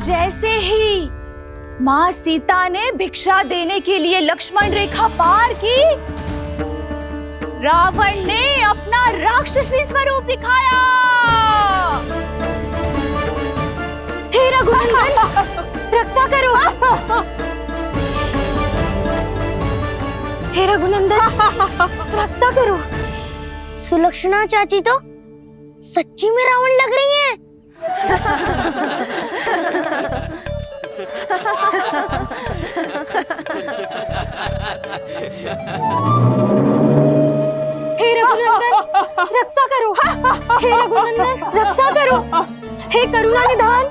जैसे ही माँ सीता ने भिक्षा देने के लिए लक्ष्मण रेखा पार की, रावण ने अपना राक्षसी स्वरूप दिखाया। हे रघुनंदन, रक्षा करो। हे रघुनंदन, रक्षा करो। सुलक्षणा चाची तो सच्ची में रावण लग रही हैं। हे रघुनंदन, रक्षा करो। हे रघुनंदन, रक्षा करो। हे करुणा निधान।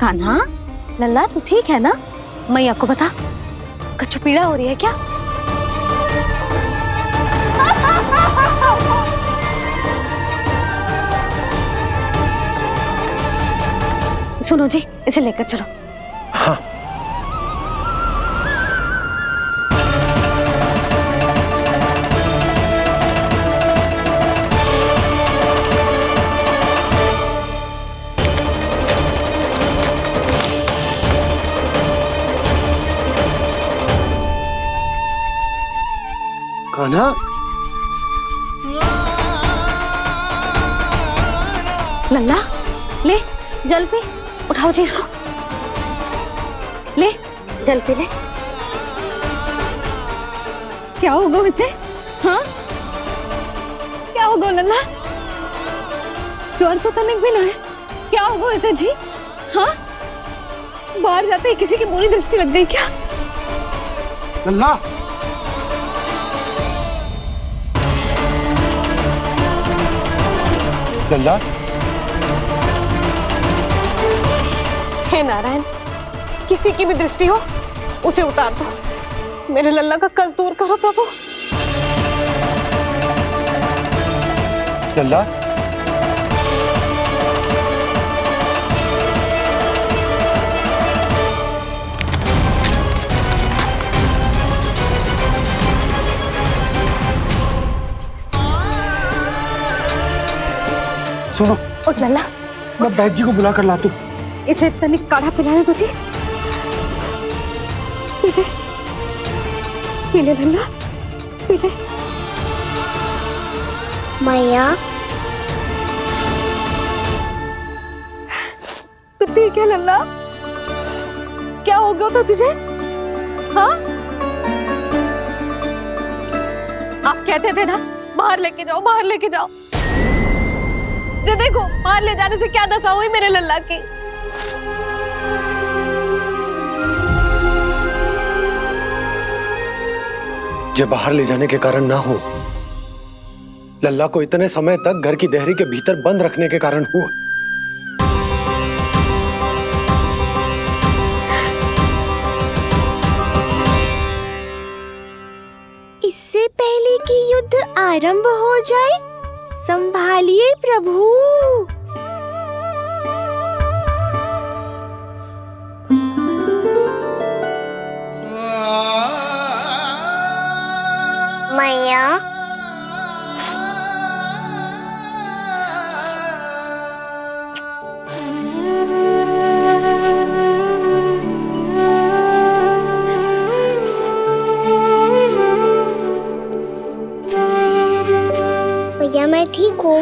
कान्हा, लल्ला तू ठीक है ना? मैया को बता, कछु पीड़ा हो रही है क्या? सुनो जी, इसे लेकर चलो। हाँ। कान्हा, लल्ला ले जल पी, उठाओ जी इसको। ले जल पी ले। क्या होगा इसे? हाँ, क्या होगा लल्ला? ज्वर तो तनिक भी ना है, क्या होगा इसे जी? हाँ, बाहर जाते ही किसी की बुरी दृष्टि लग गई क्या? लल्ला, लल्ला। हे नारायण, किसी की भी दृष्टि हो उसे उतार दो। मेरे लल्ला का कष्ट दूर करो प्रभु। लल्ला, सुनो, उठ लल्ला, मैं बैद जी को बुला कर लाता हूँ। इसे तनिक काढ़ा पिलाना तुझे। पी ले, पी ले लल्ला, पी ले। मैया, तू ठीक है लल्ला? क्या हो गया था तुझे? हाँ, आप कहते थे ना बाहर लेके जाओ, बाहर लेके जाओ। जे देखो, बाहर ले जाने से क्या दशा हुई मेरे लल्ला की। ये बाहर ले जाने के कारण ना हो, लल्ला को इतने समय तक घर की देहरी के भीतर बंद रखने के कारण हुआ। इससे पहले कि युद्ध आरंभ हो जाए, संभालिए प्रभु। मैया, भैया मैं ठीक हूँ।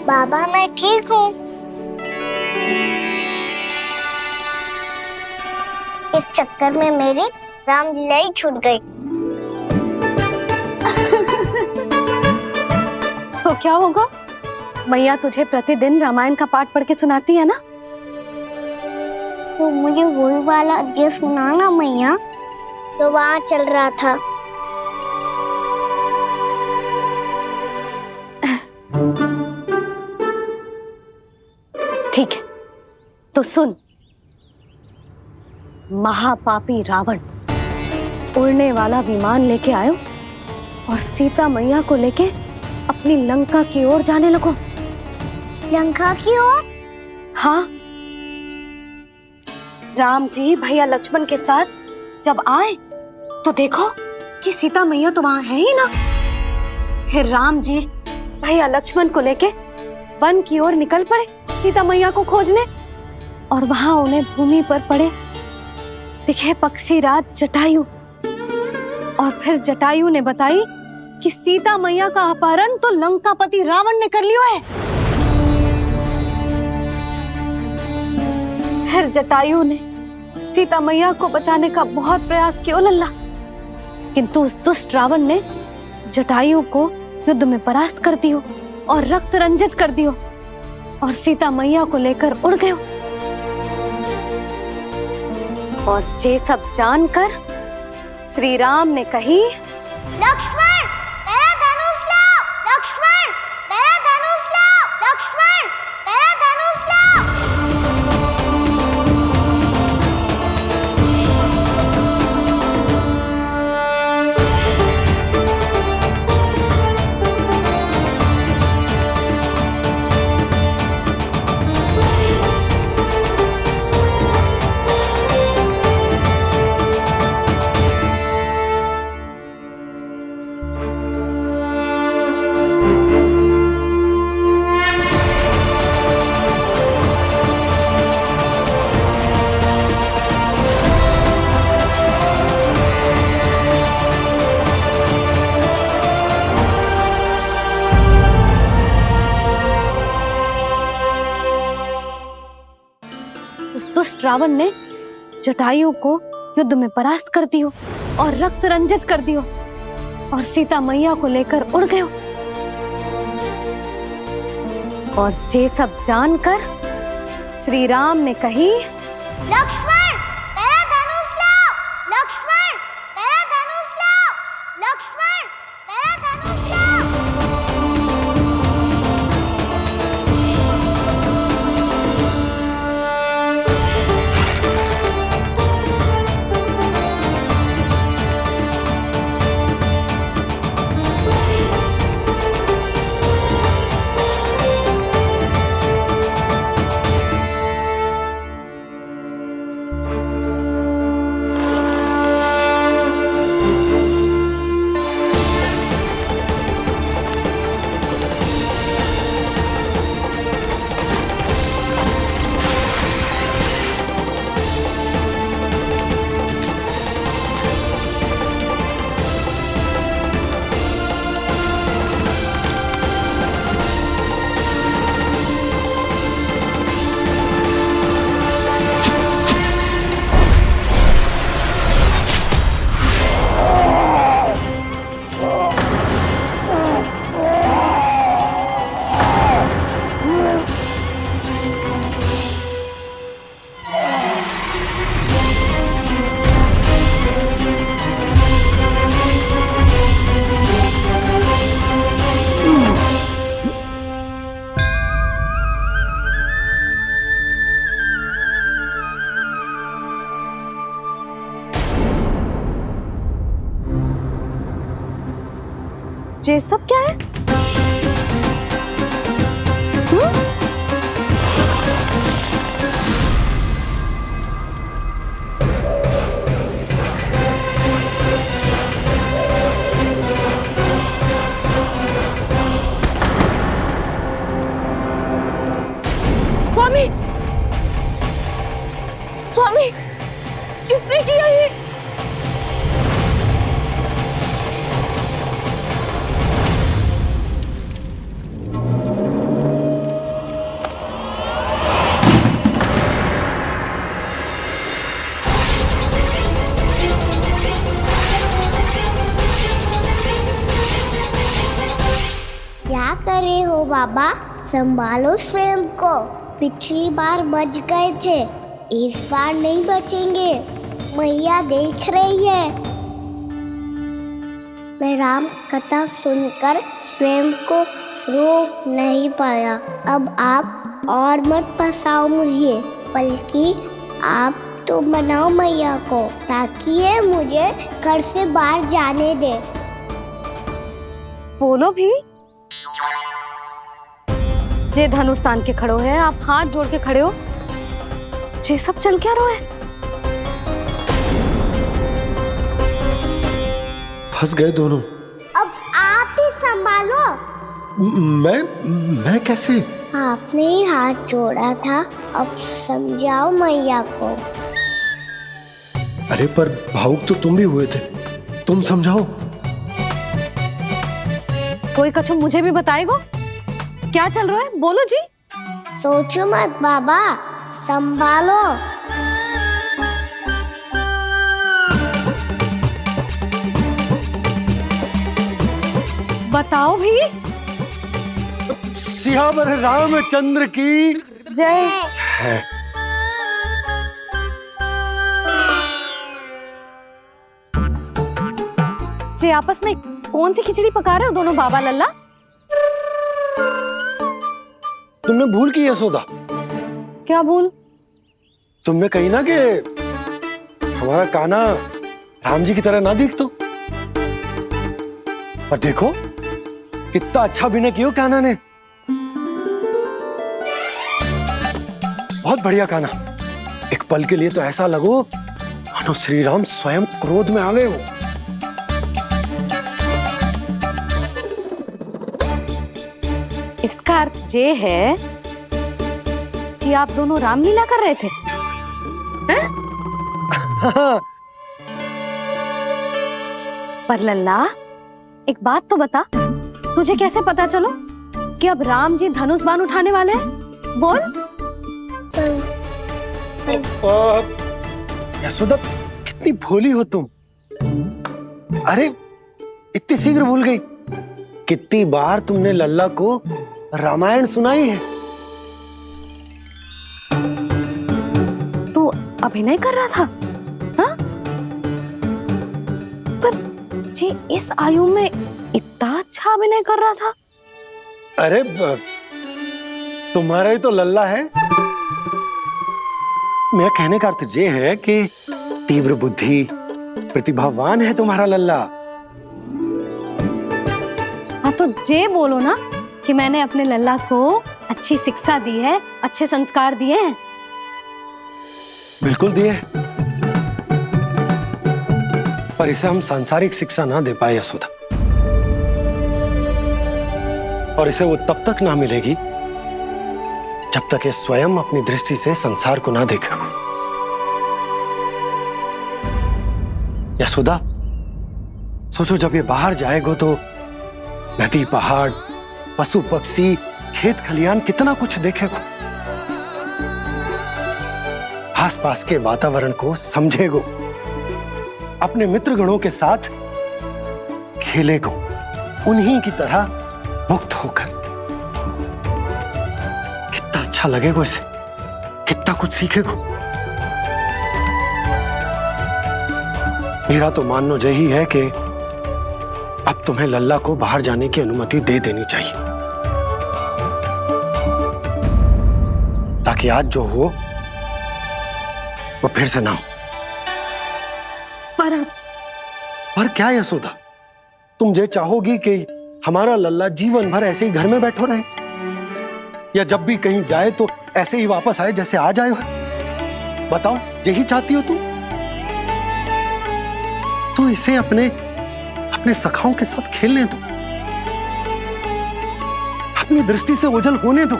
बाबा मैं ठीक हूँ। इस चक्कर में मेरी रामलीला ही छूट गई। तो क्या होगा? मैया तुझे प्रतिदिन रामायण का पाठ पढ़ के सुनाती है ना? तो मुझे वही वाला अध्याय सुनाना मैया, तो वहाँ चल रहा था। ठीक है, तो सुन। महापापी रावण उड़ने वाला विमान लेके आयो और सीता मैया को लेके अपनी लंका की ओर जाने लगो। लंका की ओर? हाँ, राम जी भैया लक्ष्मण के साथ जब आए तो देखो कि सीता मैया तो वहां है ही ना। फिर राम जी भैया लक्ष्मण को लेके वन की ओर निकल पड़े सीता मैया को खोजने, और वहां उन्हें भूमि पर पड़े दिखे पक्षी राज जटायु। और फिर जटायु ने बताई कि सीता मैया का अपहरण तो लंकापति रावण ने कर लियो है। फिर जटायु ने सीता मैया को बचाने का बहुत प्रयास किया लल्ला, किंतु उस दुष्ट रावण ने जटायु को युद्ध में परास्त कर दियो और रक्त रंजित कर दियो और सीता मैया को लेकर उड़ गयो। और ये सब जानकर श्री राम ने कही, लक्ष्मण मेरा धनुष लाओ, लक्ष्मण मेरा धनुष लाओ, लक्ष्मण मेरा धनुष लाओ। दुष्ट रावण ने जटायु को युद्ध में परास्त कर दियो और रक्त रंजित कर दियो और सीता मैया को लेकर उड़ गयो। और ये सब जानकर श्री राम ने कही, लक्ष्मण मेरा धनुष लाओ, लक्ष्मण मेरा धनुष लाओ, लक्ष्मण मेरा धनुष लाओ। ये सब क्या है? स्वामी, स्वामी, किसने किया ये? क्या कर रहे हो बाबा? संभालो स्वयं को। पिछली बार बच गए थे, इस बार नहीं बचेंगे। मैया देख रही है। मैं राम कथा सुनकर स्वयं को रोक नहीं पाया। अब आप और मत फंसाओ मुझे, बल्कि आप तो मनाओ मैया को, ताकि ये मुझे घर से बाहर जाने दे। बोलो भी। जे धनुष तान के खड़ो है, आप हाथ जोड़ के खड़े हो, ये सब चल क्या रहा है? फंस गए दोनों। अब आप ही संभालो। मैं कैसे? आपने ही हाथ जोड़ा था, अब समझाओ मैया को। अरे पर भावुक तो तुम भी हुए थे, तुम समझाओ। कोई कछु मुझे भी बताएगो? क्या चल रहा है, बोलो जी। सोचो मत बाबा, संभालो। बताओ भी। सियावर रामचंद्र की जय। है। जे आपस में कौन सी खिचड़ी पका रहे हो दोनों बाबा लल्ला? तुमने भूल की यशोदा? क्या भूल? तुमने कही ना कि हमारा कान्हा राम जी की तरह ना दिख तो। पर देखो कितना अच्छा अभिनय किया कान्हा ने। बहुत बढ़िया कान्हा। एक पल के लिए तो ऐसा लगो मानो श्री राम स्वयं क्रोध में आ गए हो। इसका अर्थ ये है कि आप दोनों रामलीला कर रहे थे, हैं? पर लल्ला एक बात तो बता, तुझे कैसे पता चलो कि अब राम जी धनुष बाण उठाने वाले हैं? बोल। यशोदा कितनी भोली हो तुम। अरे इतनी शीघ्र भूल गई। कितनी बार तुमने लल्ला को रामायण सुनाई है। तू अभिनय कर रहा था, हाँ? पर जी इस आयु में इतना अच्छा अभिनय कर रहा था। अरे तुम्हारा ही तो लल्ला है। मेरा कहने का अर्थ ये है कि तीव्र बुद्धि, प्रतिभावान है तुम्हारा लल्ला। हाँ तो जे बोलो ना कि मैंने अपने लल्ला को अच्छी शिक्षा दी है, अच्छे संस्कार दिए हैं। बिल्कुल दिए, पर इसे हम सांसारिक शिक्षा ना दे पाए यशोदा। और इसे वो तब तक ना मिलेगी जब तक ये स्वयं अपनी दृष्टि से संसार को ना देखेगा। यशोदा सोचो, जब ये बाहर जाएगा तो नदी, पहाड़, पशु पक्षी, खेत खलियान कितना कुछ देखेगा। आसपास के वातावरण को समझेगो, अपने मित्रगणों के साथ खेलेगो, उन्हीं की तरह मुक्त होकर। कितना अच्छा लगेगा इसे, कितना कुछ सीखेगो। मेरा तो मानना यही है कि अब तुम्हें लल्ला को बाहर जाने की अनुमति दे देनी चाहिए, ताकि आज जो हो वो फिर से ना हो। पर क्या यशोदा, तुम ये चाहोगी कि हमारा लल्ला जीवन भर ऐसे ही घर में बैठो रहे, या जब भी कहीं जाए तो ऐसे ही वापस आए जैसे आज आए हो? बताओ, यही चाहती हो तुम? तो इसे अपने सखाओं के साथ खेलने दो, अपनी दृष्टि से ओझल होने दो,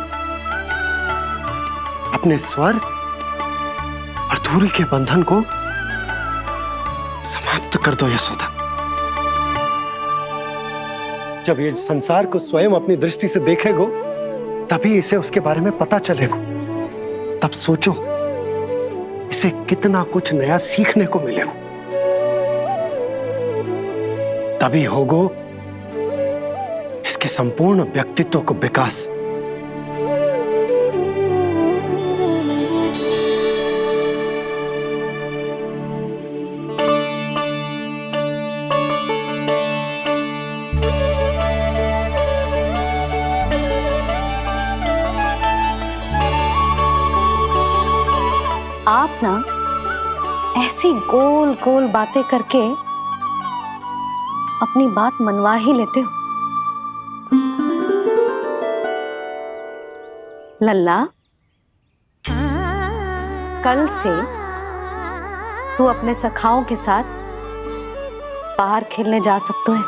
अपने स्वर और दूरी के बंधन को समाप्त कर दो यशोदा। जब ये संसार को स्वयं अपनी दृष्टि से देखेगो, तभी इसे उसके बारे में पता चलेगा। तब सोचो इसे कितना कुछ नया सीखने को मिलेगा। तभी होगो इसके संपूर्ण व्यक्तित्व को विकास। आप ना ऐसी गोल गोल बातें करके अपनी बात मनवा ही लेते हो। लल्ला, कल से तू अपने सखाओं के साथ बाहर खेलने जा सकते हैं।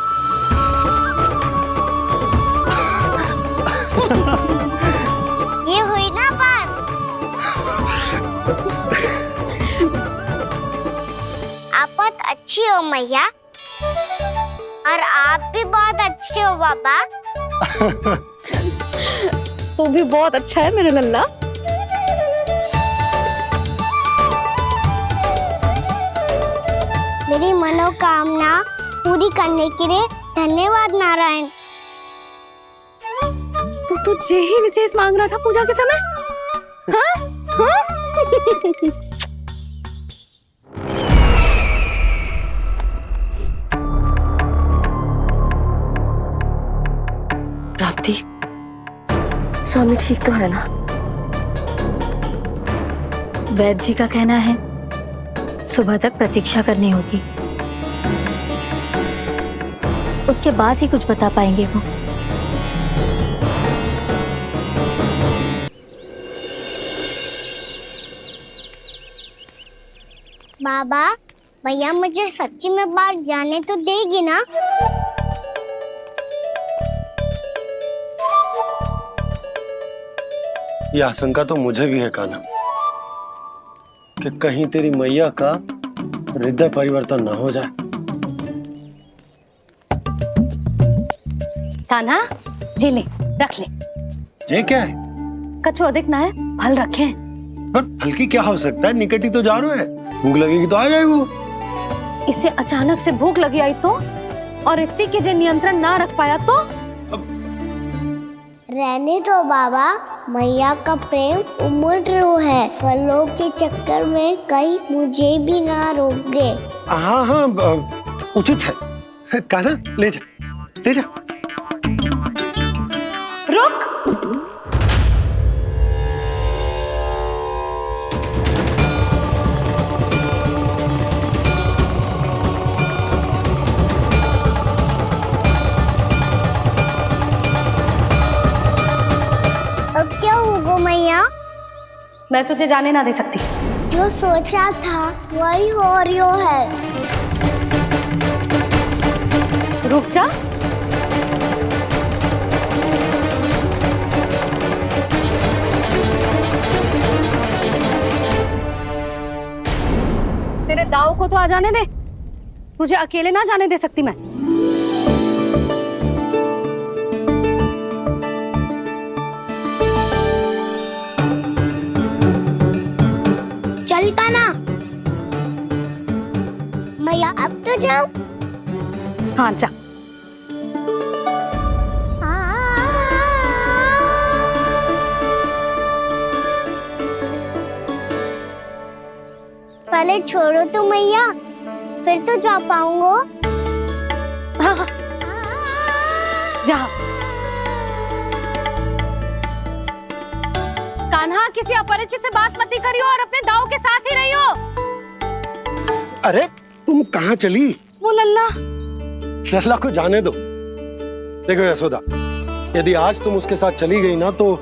ये हुई ना बात। आप बहुत अच्छी हो मैया, और आप भी बहुत अच्छे हो पापा। तू भी बहुत अच्छा है मेरे लल्ला। मेरी मनोकामना पूरी करने के लिए धन्यवाद नारायण। तो तुझे ही विशेष मांग रहा था पूजा के समय? हाँ? हाँ? प्राप्ति, स्वामी ठीक तो है ना? वैद्य जी का कहना है सुबह तक प्रतीक्षा करनी होगी, उसके बाद ही कुछ बता पाएंगे वो। बाबा, भैया मुझे सच्ची में बाहर जाने तो देगी ना? ये आशंका तो मुझे भी है कान्हा, कि कहीं तेरी मैया का हृदय परिवर्तन ना हो जाए। कान्हा, जी ले, रख ले। ये क्या है? कछु अधिक ना है, फल रखे। पर फल की क्या हो सकता है, निकट ही तो जा रहे हैं, भूख लगेगी तो आ जाएगा वो। इसे अचानक से भूख लगी आई तो, और इतनी के जे नियंत्रण ना रख पाया तो? रहने दो बाबा, मैया का प्रेम उमड़ रहा है। फलों के चक्कर में कहीं मुझे भी ना रोक दे। हाँ हाँ, उचित है। कान्हा, ले जा, ले जा। रुक। अब क्या होगा मैया? मैं तुझे जाने ना दे सकती। जो सोचा था वही हो रही है। रुक जा। तेरे दाव को तो आ जाने दे, तुझे अकेले ना जाने दे सकती मैं। चलता ना मैया, अब तो जाओ। हाँ जा। पहले छोड़ो तो मैया, फिर तो जा पाऊंगा। हाँ, हाँ। जा। कान्हा, किसी अपरिचित से बात मत करियो और अपने दाव के साथ ही रहियो। अरे तुम कहाँ चली? वो लल्ला। लल्ला को जाने दो। देखो यशोदा, यदि आज तुम उसके साथ चली गई ना तो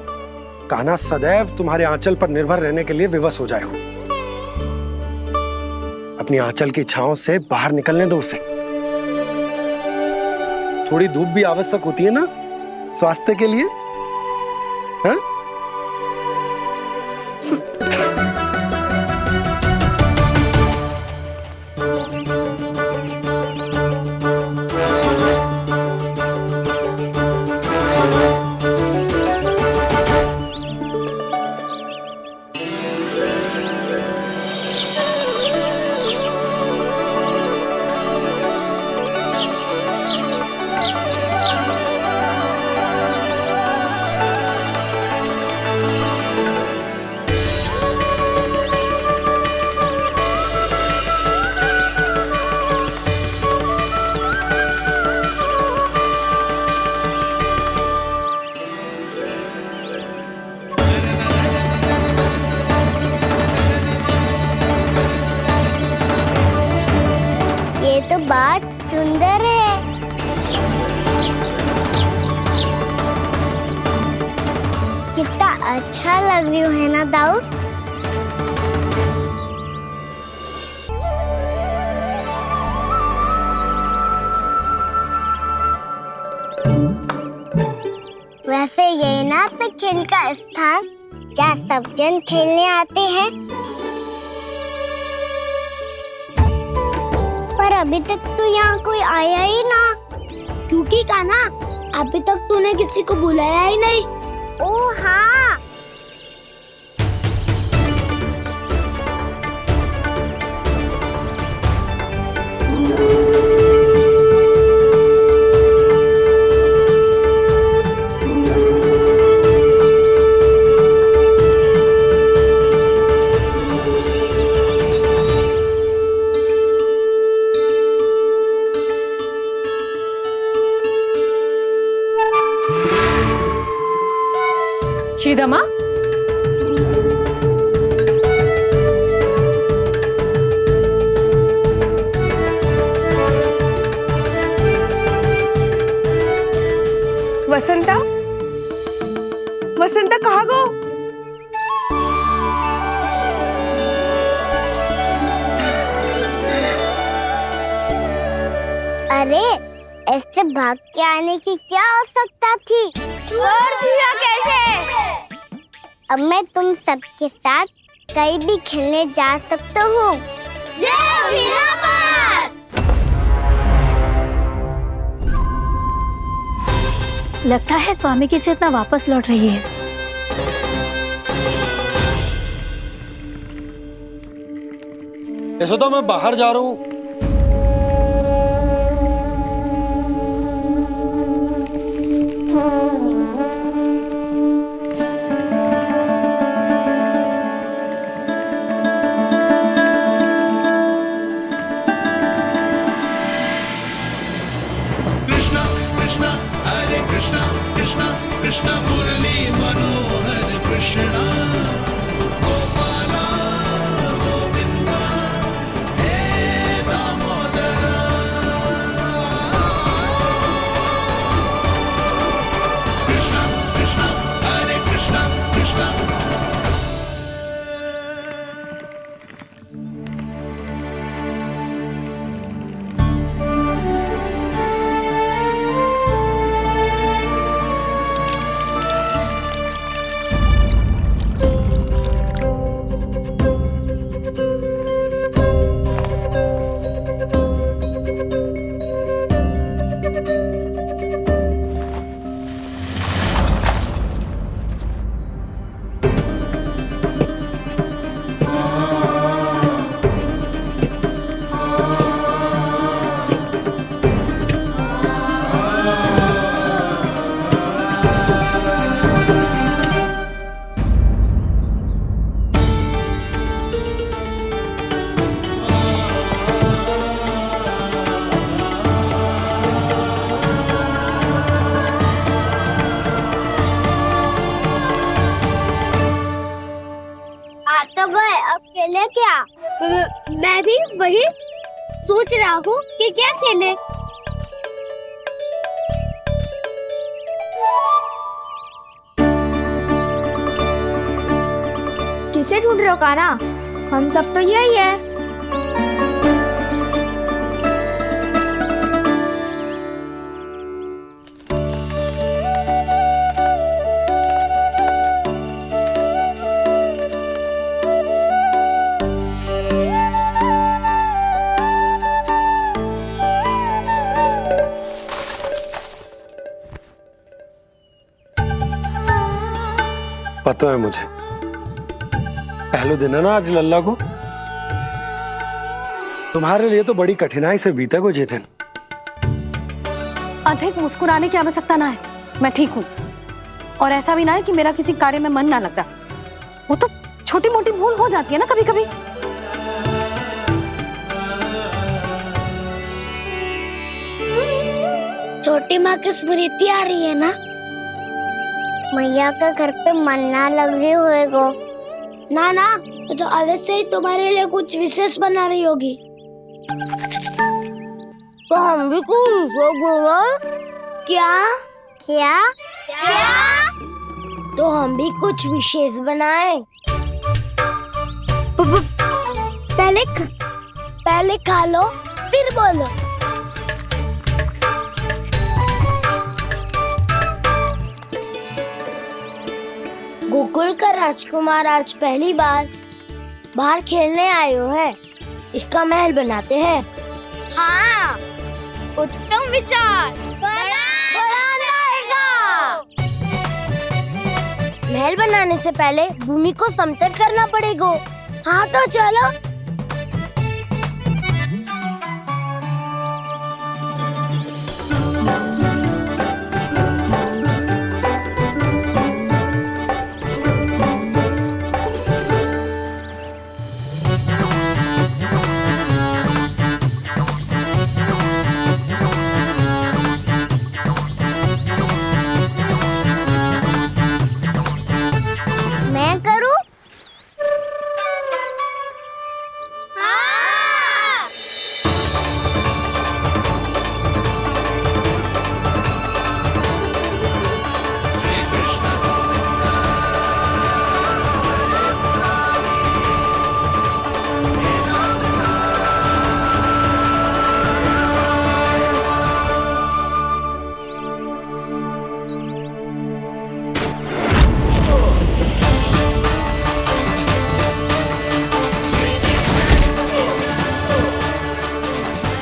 कान्हा सदैव तुम्हारे आंचल पर निर्भर रहने के लिए विवश हो जाएगा। अपनी आंचल की छांव से बाहर निकलने दो उसे। थोड़ी धूप भी आवश्यक होती है ना स्वास्थ्य के लिए, हाँ? अच्छा लग रही है ना दाऊ? वैसे ये ना तो खेल का स्थान जहाँ सब जन खेलने आते हैं। पर अभी तक तो यहाँ कोई आया ही ना। क्योंकि कान्हा, अभी तक तूने किसी को बुलाया ही नहीं। ओ हाँ, श्रीदमा, वसंता, वसंता कहाँ गो? अरे ऐसे भाग के आने की क्या आवश्यकता थी? और दिया कैसे? अब मैं तुम सबके साथ कहीं भी खेलने जा सकता हूँ। जय वीरापात! लगता है स्वामी की चेतना वापस लौट रही है। यशोदा, मैं बाहर जा रहा हूँ। कृष्ण मुरली मनोहर कृष्ण गोपाला गोविंदा हे दामोदरा। कृष्ण कृष्ण हरे कृष्ण कृष्ण। खेले क्या? मैं भी वही सोच रहा हूँ कि क्या खेले। किसे ढूंढ रहे हो कान्हा? हम सब तो यही है। पता है मुझे, पहले दिन है ना आज लल्ला को। तुम्हारे लिए तो बड़ी कठिनाई से बीता को जितिन। अधिक मुस्कुराने की आवश्यकता ना है, मैं ठीक हूँ। और ऐसा भी ना है कि मेरा किसी कार्य में मन ना लगता। वो तो छोटी मोटी भूल हो जाती है ना कभी कभी। छोटी माँ की स्मृति आ रही है ना? मैया का घर पे मन ना लग रही होएगो। ना ना, तो अवश्य ही तुम्हारे लिए कुछ विशेष बना रही होगी। तो हम भी कुछ क्या क्या क्या? तो हम भी कुछ विशेष बनाएं। पहले खा लो फिर बोलो। गोकुल का राजकुमार आज पहली बार बाहर खेलने आए हो है, इसका महल बनाते हैं। हाँ, उत्तम विचार। महल बनाने से पहले भूमि को समतल करना पड़ेगा। हाँ तो चलो। मैं करूं? हाँ।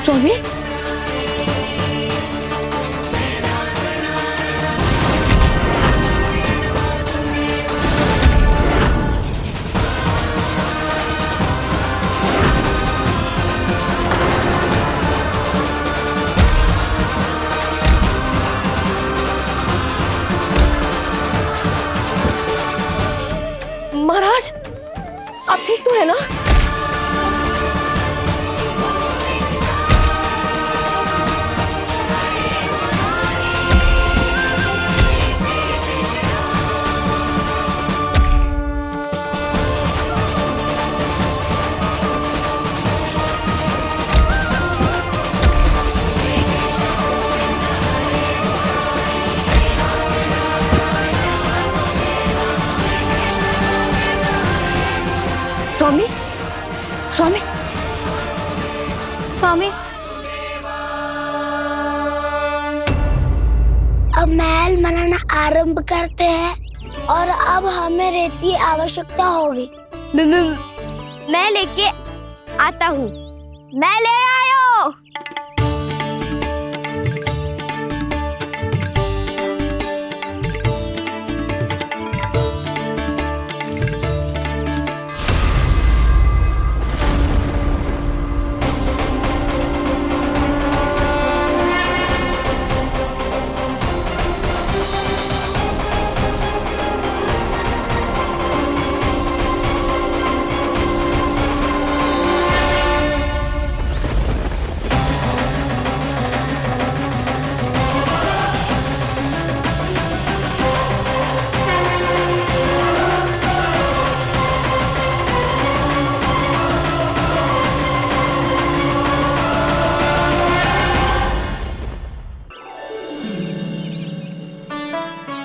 स्वामी, महाराज आप ठीक तो है ना? स्वामी, स्वामी, स्वामी, अब महल बनाना आरंभ करते हैं और अब हमें रेत की आवश्यकता होगी। मैं लेके आता हूँ। मैं ले आयो।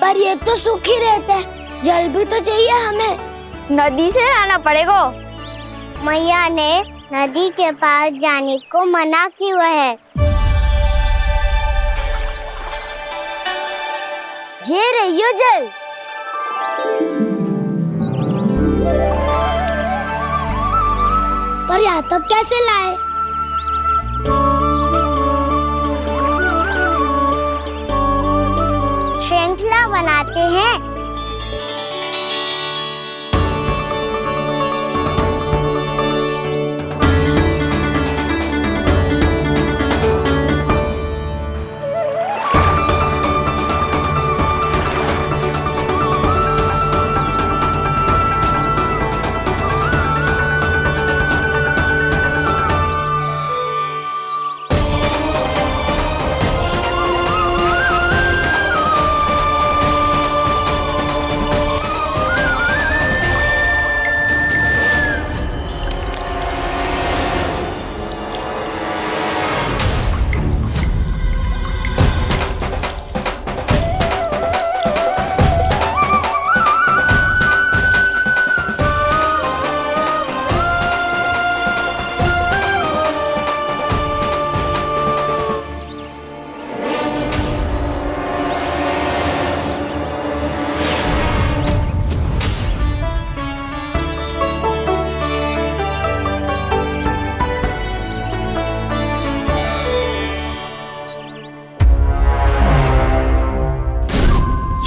पर ये तो सूखी रहता है, जल भी तो चाहिए हमें। नदी से लाना पड़ेगा। मैया ने नदी के पास जाने को मना किया है। ये रहियो जल। पर यहाँ तक कैसे लाए? श्रृंखला बनाते हैं।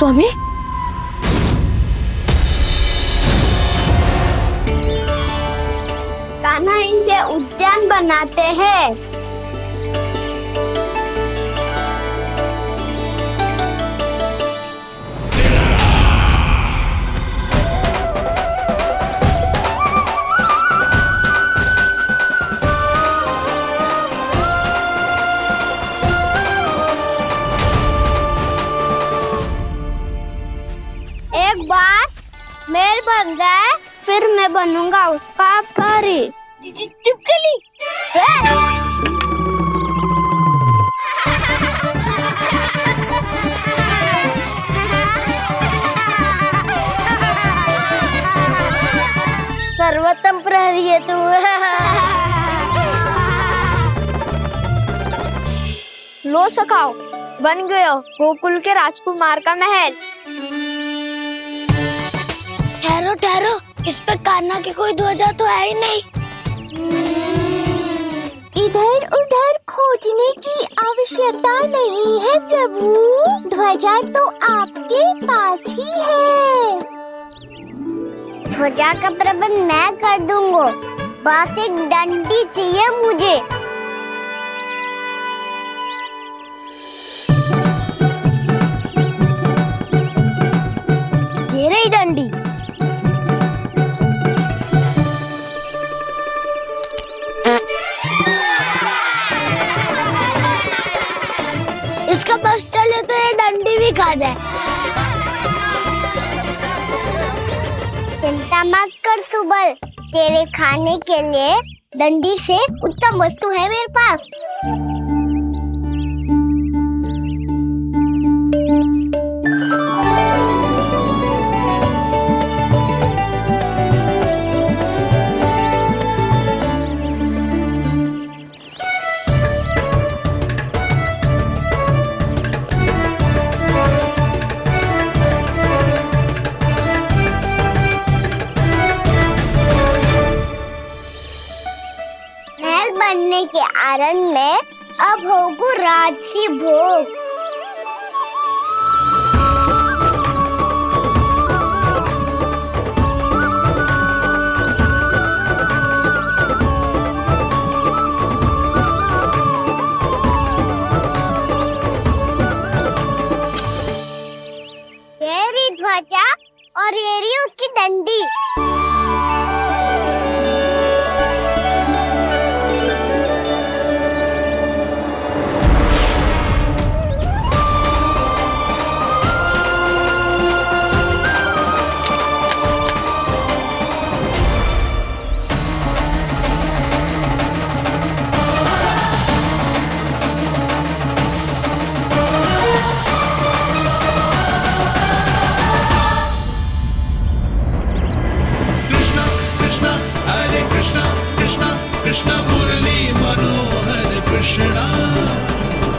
स्वामी, कान्हा इनसे उद्यान बनाते हैं। एक बार मेल बन जाए फिर मैं बनूंगा उसका परी। चुपकली। सर्वोत्तम प्रहरी है तू। लो सखाओ, बन गयो गोकुल के राजकुमार का महल। ठहरो ठहरो, इस पे कान्हा की कोई ध्वजा तो है ही नहीं। इधर उधर खोजने की आवश्यकता नहीं है प्रभु, ध्वजा तो आपके पास ही है। ध्वजा का प्रबंध मैं कर दूंगा, बस एक डंडी चाहिए मुझे। ये रही डंडी। इसका बस चले तो ये डंडी भी खा जाए। चिंता मत कर सुबल, तेरे खाने के लिए डंडी से उत्तम वस्तु है मेरे पास। बनने के आरण में अब होगू राजसी भोग। ये रही ध्वजा और ये रही उसकी डंडी। कृष्ण मुरली मनोहर कृष्णा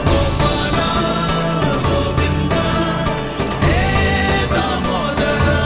गोपाला गोविंदा हे दामोदरा।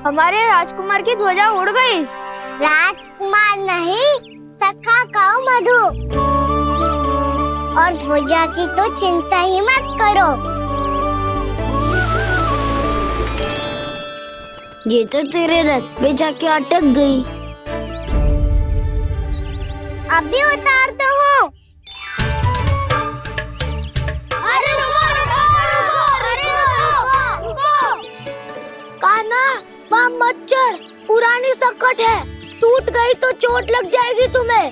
हमारे राजकुमार की ध्वजा उड़ गई। राजकुमार नहीं, सखा कहो मधु। और ध्वजा की तो चिंता ही मत करो, ये तो तेरे रथ पे जाके अटक गई। अभी उतारता हूँ। मत चढ़, पुरानी सकट है, टूट गई तो चोट लग जाएगी तुम्हें।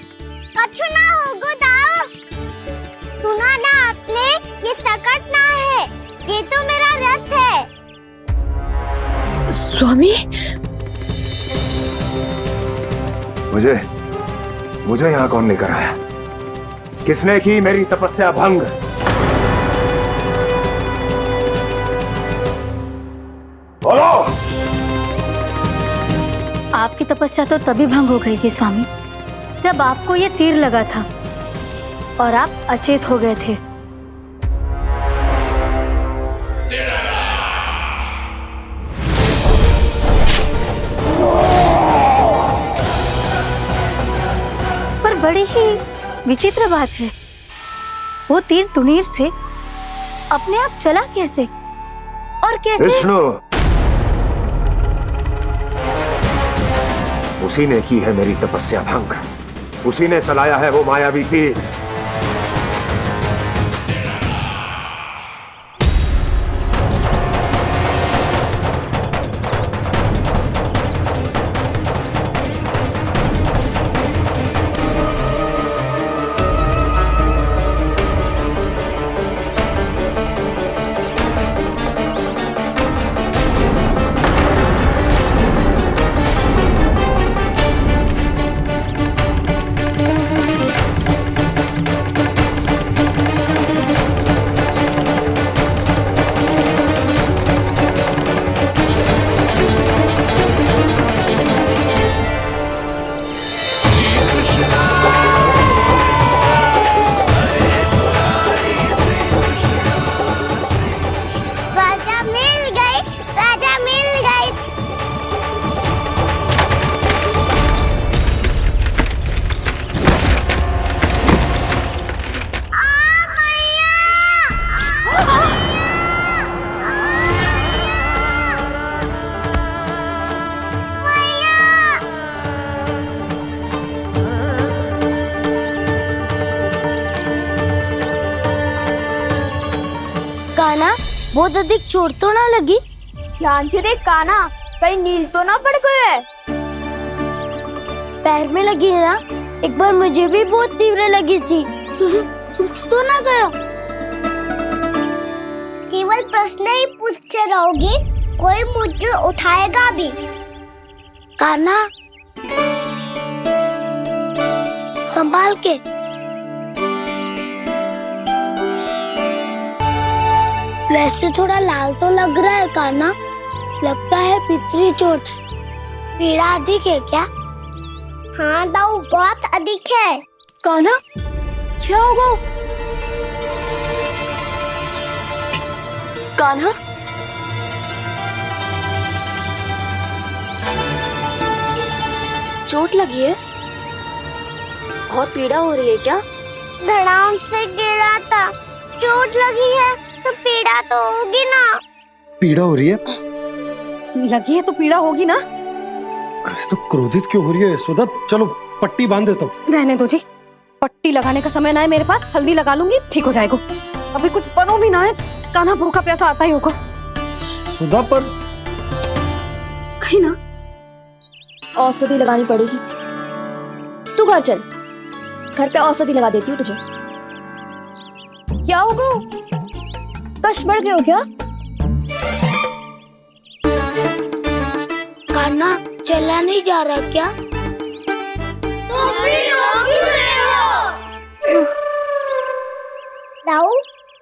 कछु ना होगा दाऊ। सुना ना आपने, ये सकट ना है, ये तो मेरा रथ है। स्वामी, मुझे यहाँ कौन लेकर आया? किसने की मेरी तपस्या भंग? बोलो। आपकी तपस्या तो तभी भंग हो गई थी स्वामी, जब आपको ये तीर लगा था और आप अचेत हो गए थे। पर बड़ी ही विचित्र बात है, वो तीर तुनीर से अपने आप चला कैसे और कैसे? विष्णु, उसी ने की है मेरी तपस्या भंग, उसी ने चलाया है वो मायावी तीर। राजा मिल गए, राजा मिल गए। काना, बहुत अधिक चोट तो ना लगी? ध्यान से देख काना, कहीं नील तो ना पड़ गए है। पैर में लगी है ना? एक बार मुझे भी बहुत तीव्र लगी थी। सुच तो ना गया? केवल प्रश्न ही पूछते रहोगे, कोई मुझे उठाएगा भी? काना, संभाल के। वैसे थोड़ा लाल तो लग रहा है काना, लगता है पितरी चोट। पीड़ा अधिक है क्या? हाँ दाऊ, बहुत अधिक है। कान्हा, क्या होगा? कान्हा, चोट लगी है? बहुत पीड़ा हो रही है क्या? धड़ाम से गिरा था, चोट लगी है तो पीड़ा तो होगी ना। पीड़ा हो रही है? लगी है तो पीड़ा होगी ना। ऐसे तो क्रोधित क्यों हो रही है यशोदा? चलो पट्टी बांध देता हूँ। रहने दो जी, पट्टी लगाने का समय ना है मेरे पास, हल्दी लगा लूंगी, ठीक हो जाएगा। अभी कुछ बनो भी ना है, कान्हा भूखा प्यासा आता ही होगा। सुधा पर कहीं ना औषधि लगानी पड़ेगी। तू घर चल, घर पे औषधि लगा देती हूँ तुझे। क्या होगा? कष्ट बढ़ गए हो क्या? कान्हा, चला नहीं जा रहा क्या? तो फिर रो क्यों रहे हो? दाऊ,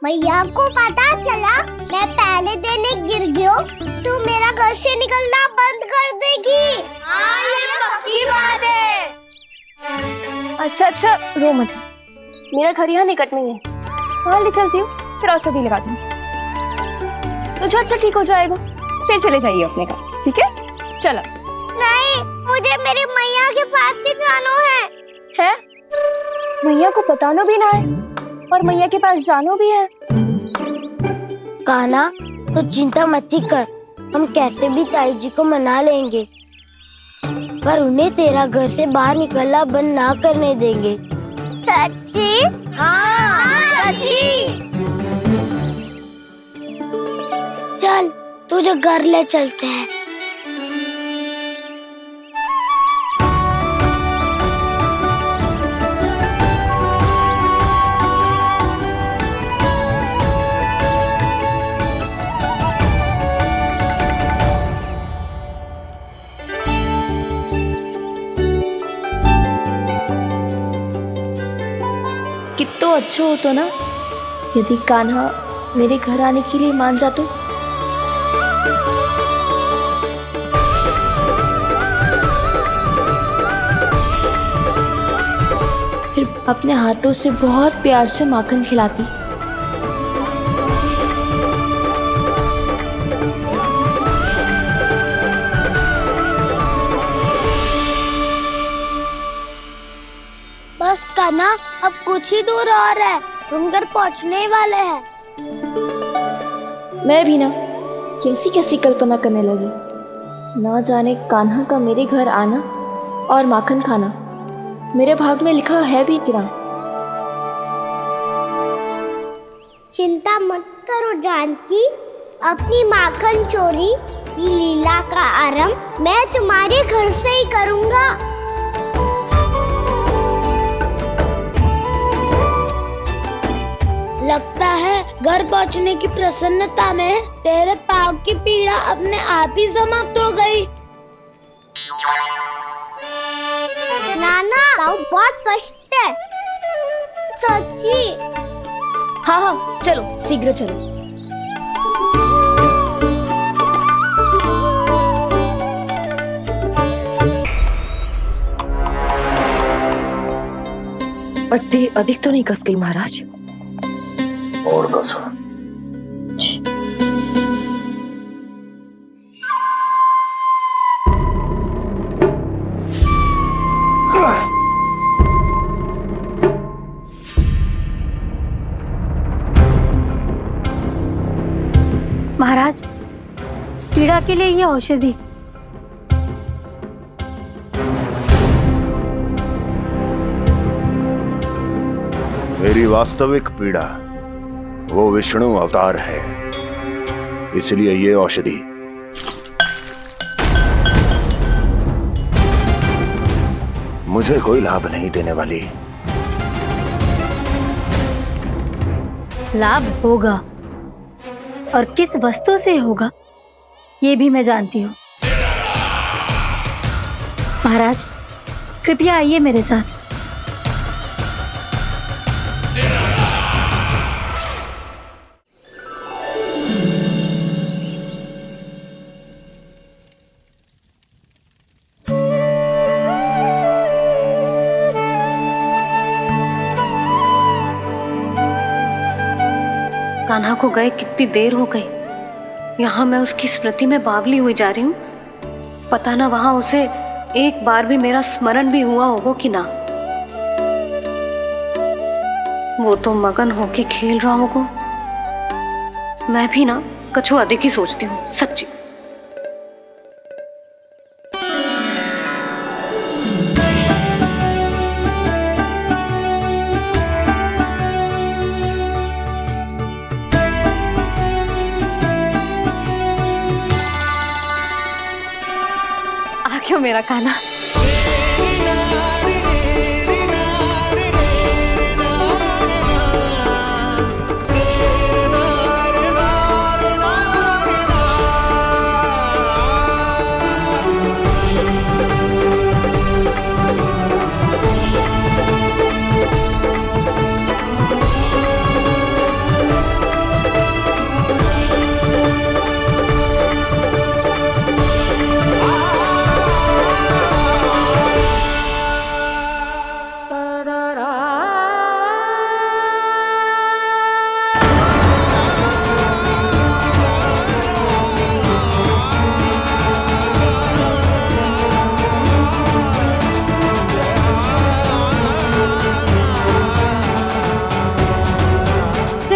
मैया को पता चला मैं पहले दिन ही गिर गया तो मेरा घर से निकलना बंद कर देगी। हाँ, ये पक्की बात है। अच्छा अच्छा, रो मत, मेरा घर यहाँ निकट में है, वहाँ ले चलती हूँ, फिर औषधि लगा दूंगी। तुझे अच्छा ठीक हो जाएगा, फिर चले जाइए अपने घर, ठीक है? चलो। नहीं, मुझे मेरी मैया के पास ही जाना है। मैया को बताना भी ना है और मैया के पास जानो भी है। कान्हा, तो चिंता मत ही कर, हम कैसे भी ताई जी को मना लेंगे, पर उन्हें तेरा घर से बाहर निकलना बंद ना करने देंगे। सच्ची? हाँ, सच्ची। चल, तुझे घर ले चलते हैं। कितना अच्छा होता ना यदि कान्हा मेरे घर आने के लिए मान जातो। अपने हाथों से बहुत प्यार से माखन खिलाती। बस कान्हा, अब कुछ ही दूर और है, तुम घर पहुंचने ही वाले हैं। मैं भी ना कैसी कैसी कल्पना करने लगी। ना जाने कान्हा का मेरे घर आना और माखन खाना मेरे भाग में लिखा है भी कि ना। चिंता मत करो जानकी, अपनी माखन चोरी की लीला का आरंभ मैं तुम्हारे घर से ही करूंगा। लगता है घर पहुंचने की प्रसन्नता में तेरे पाँव की पीड़ा अपने आप ही समाप्त हो गई। नाना, पाँव बहुत कष्ट है सच्ची। हाँ हाँ चलो शीघ्र चलो। पट्टी अधिक तो नहीं कस गई महाराज? और कसो। महाराज, पीड़ा के लिए ये औषधि। मेरी वास्तविक पीड़ा वो विष्णु अवतार है, इसलिए ये औषधि। मुझे कोई लाभ नहीं देने वाली। लाभ होगा, और किस वस्तु से होगा ये भी मैं जानती हूँ। महाराज, कृपया आइए मेरे साथ। कान्हा को गए कितनी देर हो गई। यहाँ मैं उसकी स्मृति में बावली हुई जा रही हूँ। पता ना वहां उसे एक बार भी मेरा स्मरण भी हुआ होगा कि ना। वो तो मगन होके खेल रहा होगा। मैं भी ना कछु अधिक ही सोचती हूँ सच्ची। क्यों मेरा कान्हा?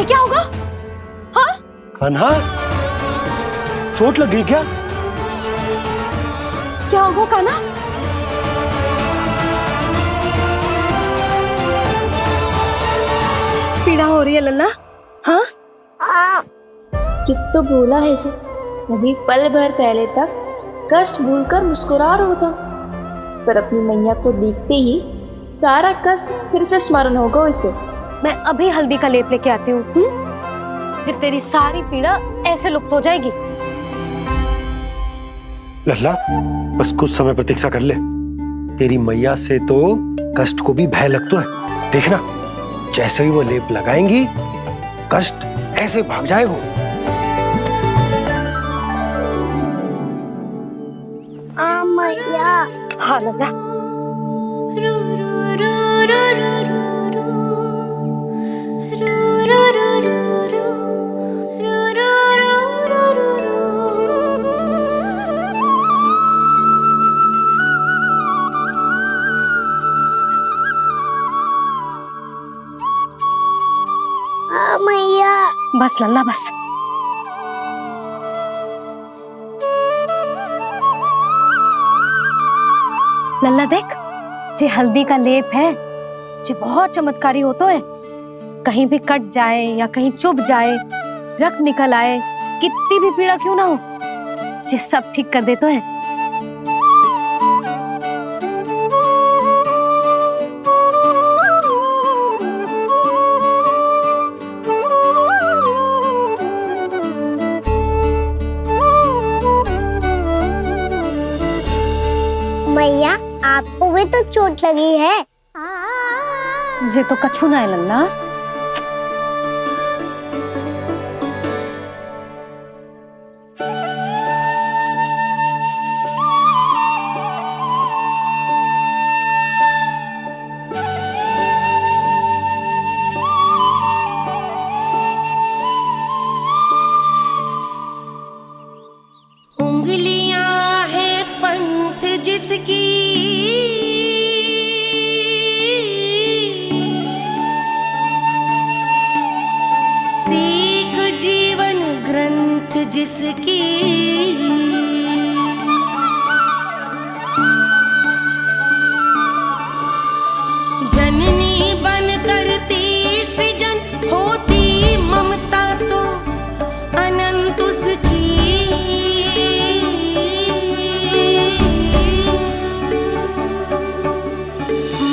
क्या होगा? हाँ? कान्हा, चोट लग गई क्या? क्या होगा कान्हा? पीड़ा हो रही है लल्ला? हाँ? कित तो भूला है जी, अभी पल भर पहले तक कष्ट भूलकर मुस्कुरा रहा था, पर अपनी मैया को देखते ही सारा कष्ट फिर से स्मरण होगा उसे। मैं अभी हल्दी का लेप लेके आती हूँ। फिर तेरी सारी पीड़ा ऐसे लुप्त हो जाएगी। लल्ला, बस कुछ समय प्रतीक्षा कर ले। तेरी मैया से तो कष्ट को भी भय लगता है। देखना, जैसे ही वो लेप लगाएंगी कष्ट ऐसे भाग जाएगा। मैया। हाँ लल्ला। बस लल्ला बस। लल्ला देख, जे हल्दी का लेप है जे बहुत चमत्कारी होतो है। कहीं भी कट जाए या कहीं चुभ जाए, रक्त निकल आए, कितनी भी पीड़ा क्यों ना हो, जे सब ठीक कर देतो है। मैया आपको भी तो चोट लगी है। जे तो कछु ना है लल्ला। उंगलियां है पंथ जिसकी, सीख जीवन ग्रंथ जिसकी, जननी बन करती सृजन होती ममता तो अनंत उसकी।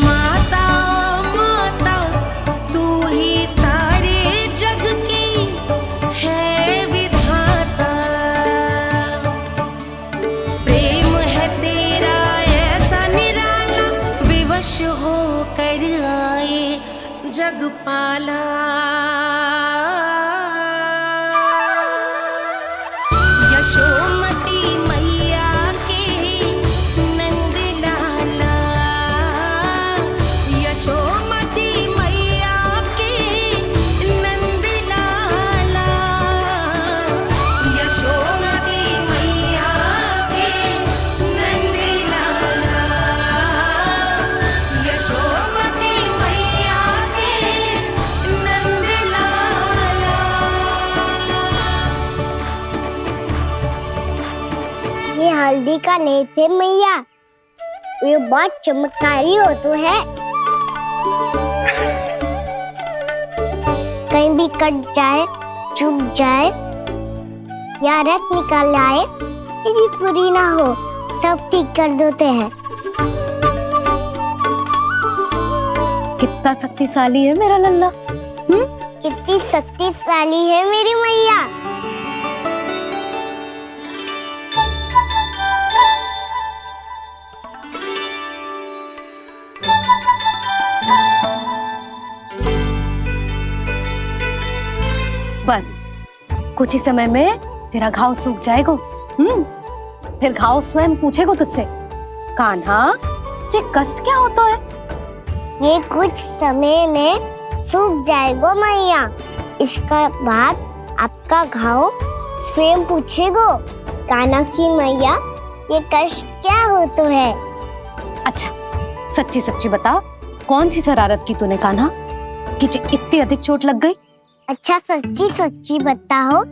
माता माता तू ही सारे जग की है विधाता, प्रेम है तेरा ऐसा निराला, विवश हो कर आए जग पाला। यशोमती मैया के नंद लाला, यशोमती मैया के नंद लाला, यशोमती मैया के नंद लाला, यशोमती मैया के नंद लाला। ये हल्दी का लेप है मैया, ये बहुत चमत्कारी हो तो है। कहीं भी कट जाए, चुभ जाए या रक्त निकल आए, ये भी पूरी ना हो, सब ठीक कर देते हैं। कितना शक्तिशाली है मेरा लल्ला। कितनी शक्तिशाली है मेरी मैया। बस कुछ ही समय में तेरा घाव सूख जाएगा। फिर घाव स्वयं पूछेगा तुझसे, कान्हा जे कष्ट क्या होता है? ये कुछ समय में सूख जाएगा मैया। इसका बाद आपका घाव स्वयं पूछेगा, कान्हा की मैया ये कष्ट क्या हो तो है। अच्छा सच्ची सच्ची बता, कौन सी शरारत की तूने कान्हा कि जे इतनी अधिक चोट लग गई? अच्छा सच्ची सच्ची बताओ,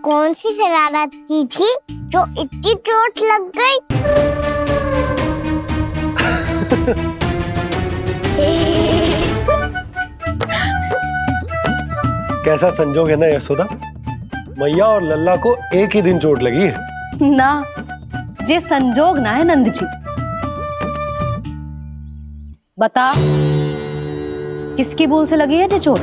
कौन सी शरारत की थी जो इतनी चोट लग गई? कैसा संजोग है ना यशोदा, मैया और लल्ला को एक ही दिन चोट लगी है। ना, जे संजोग ना है नंद जी। बता किसकी भूल से लगी है जे चोट?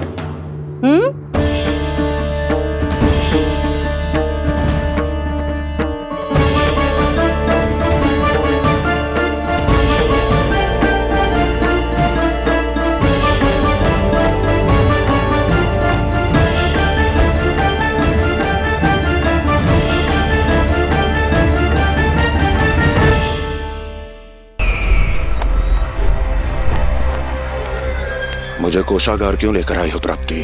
मुझे कोषागार क्यों लेकर आई हो प्राप्ति?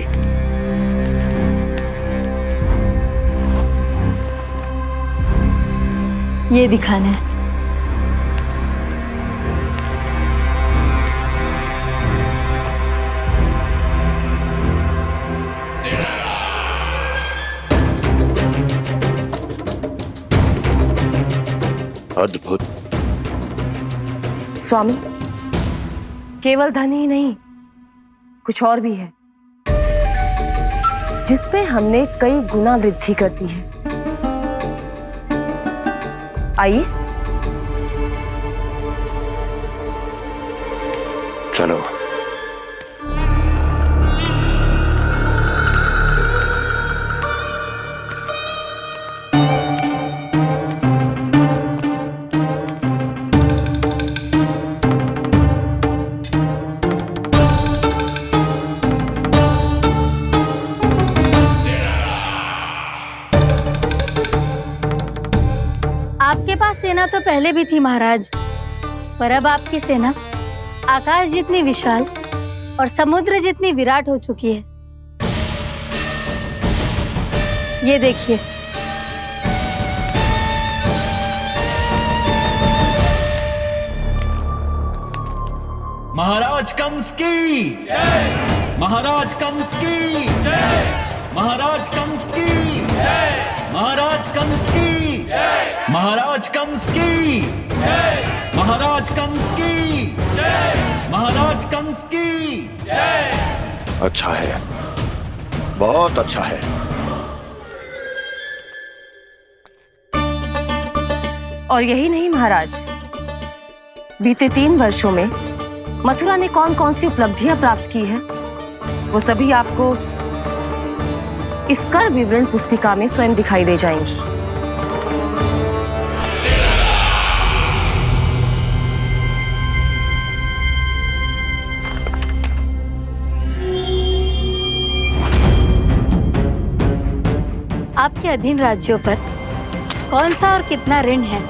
ये दिखाना है। अद्भुत। स्वामी, केवल धन ही नहीं, कुछ और भी है जिसपे हमने कई गुना वृद्धि कर दी है। आइए। चलो। आपके पास सेना तो पहले भी थी महाराज, पर अब आपकी सेना आकाश जितनी विशाल और समुद्र जितनी विराट हो चुकी है। ये देखिए। महाराज कंस की जय। महाराज कंस की जय। महाराज कंस की जय। महाराज कंस की जय। महाराज कंस की जय। महाराज कंस की जय। महाराज कंस की जय। अच्छा है, बहुत अच्छा है। और यही नहीं महाराज, बीते 3 वर्षों में मथुरा ने कौन कौन सी उपलब्धियां प्राप्त की है, वो सभी आपको इस कर विवरण पुस्तिका में स्वयं दिखाई दे जाएंगी। आपके अधीन राज्यों पर कौन सा और कितना ऋण है,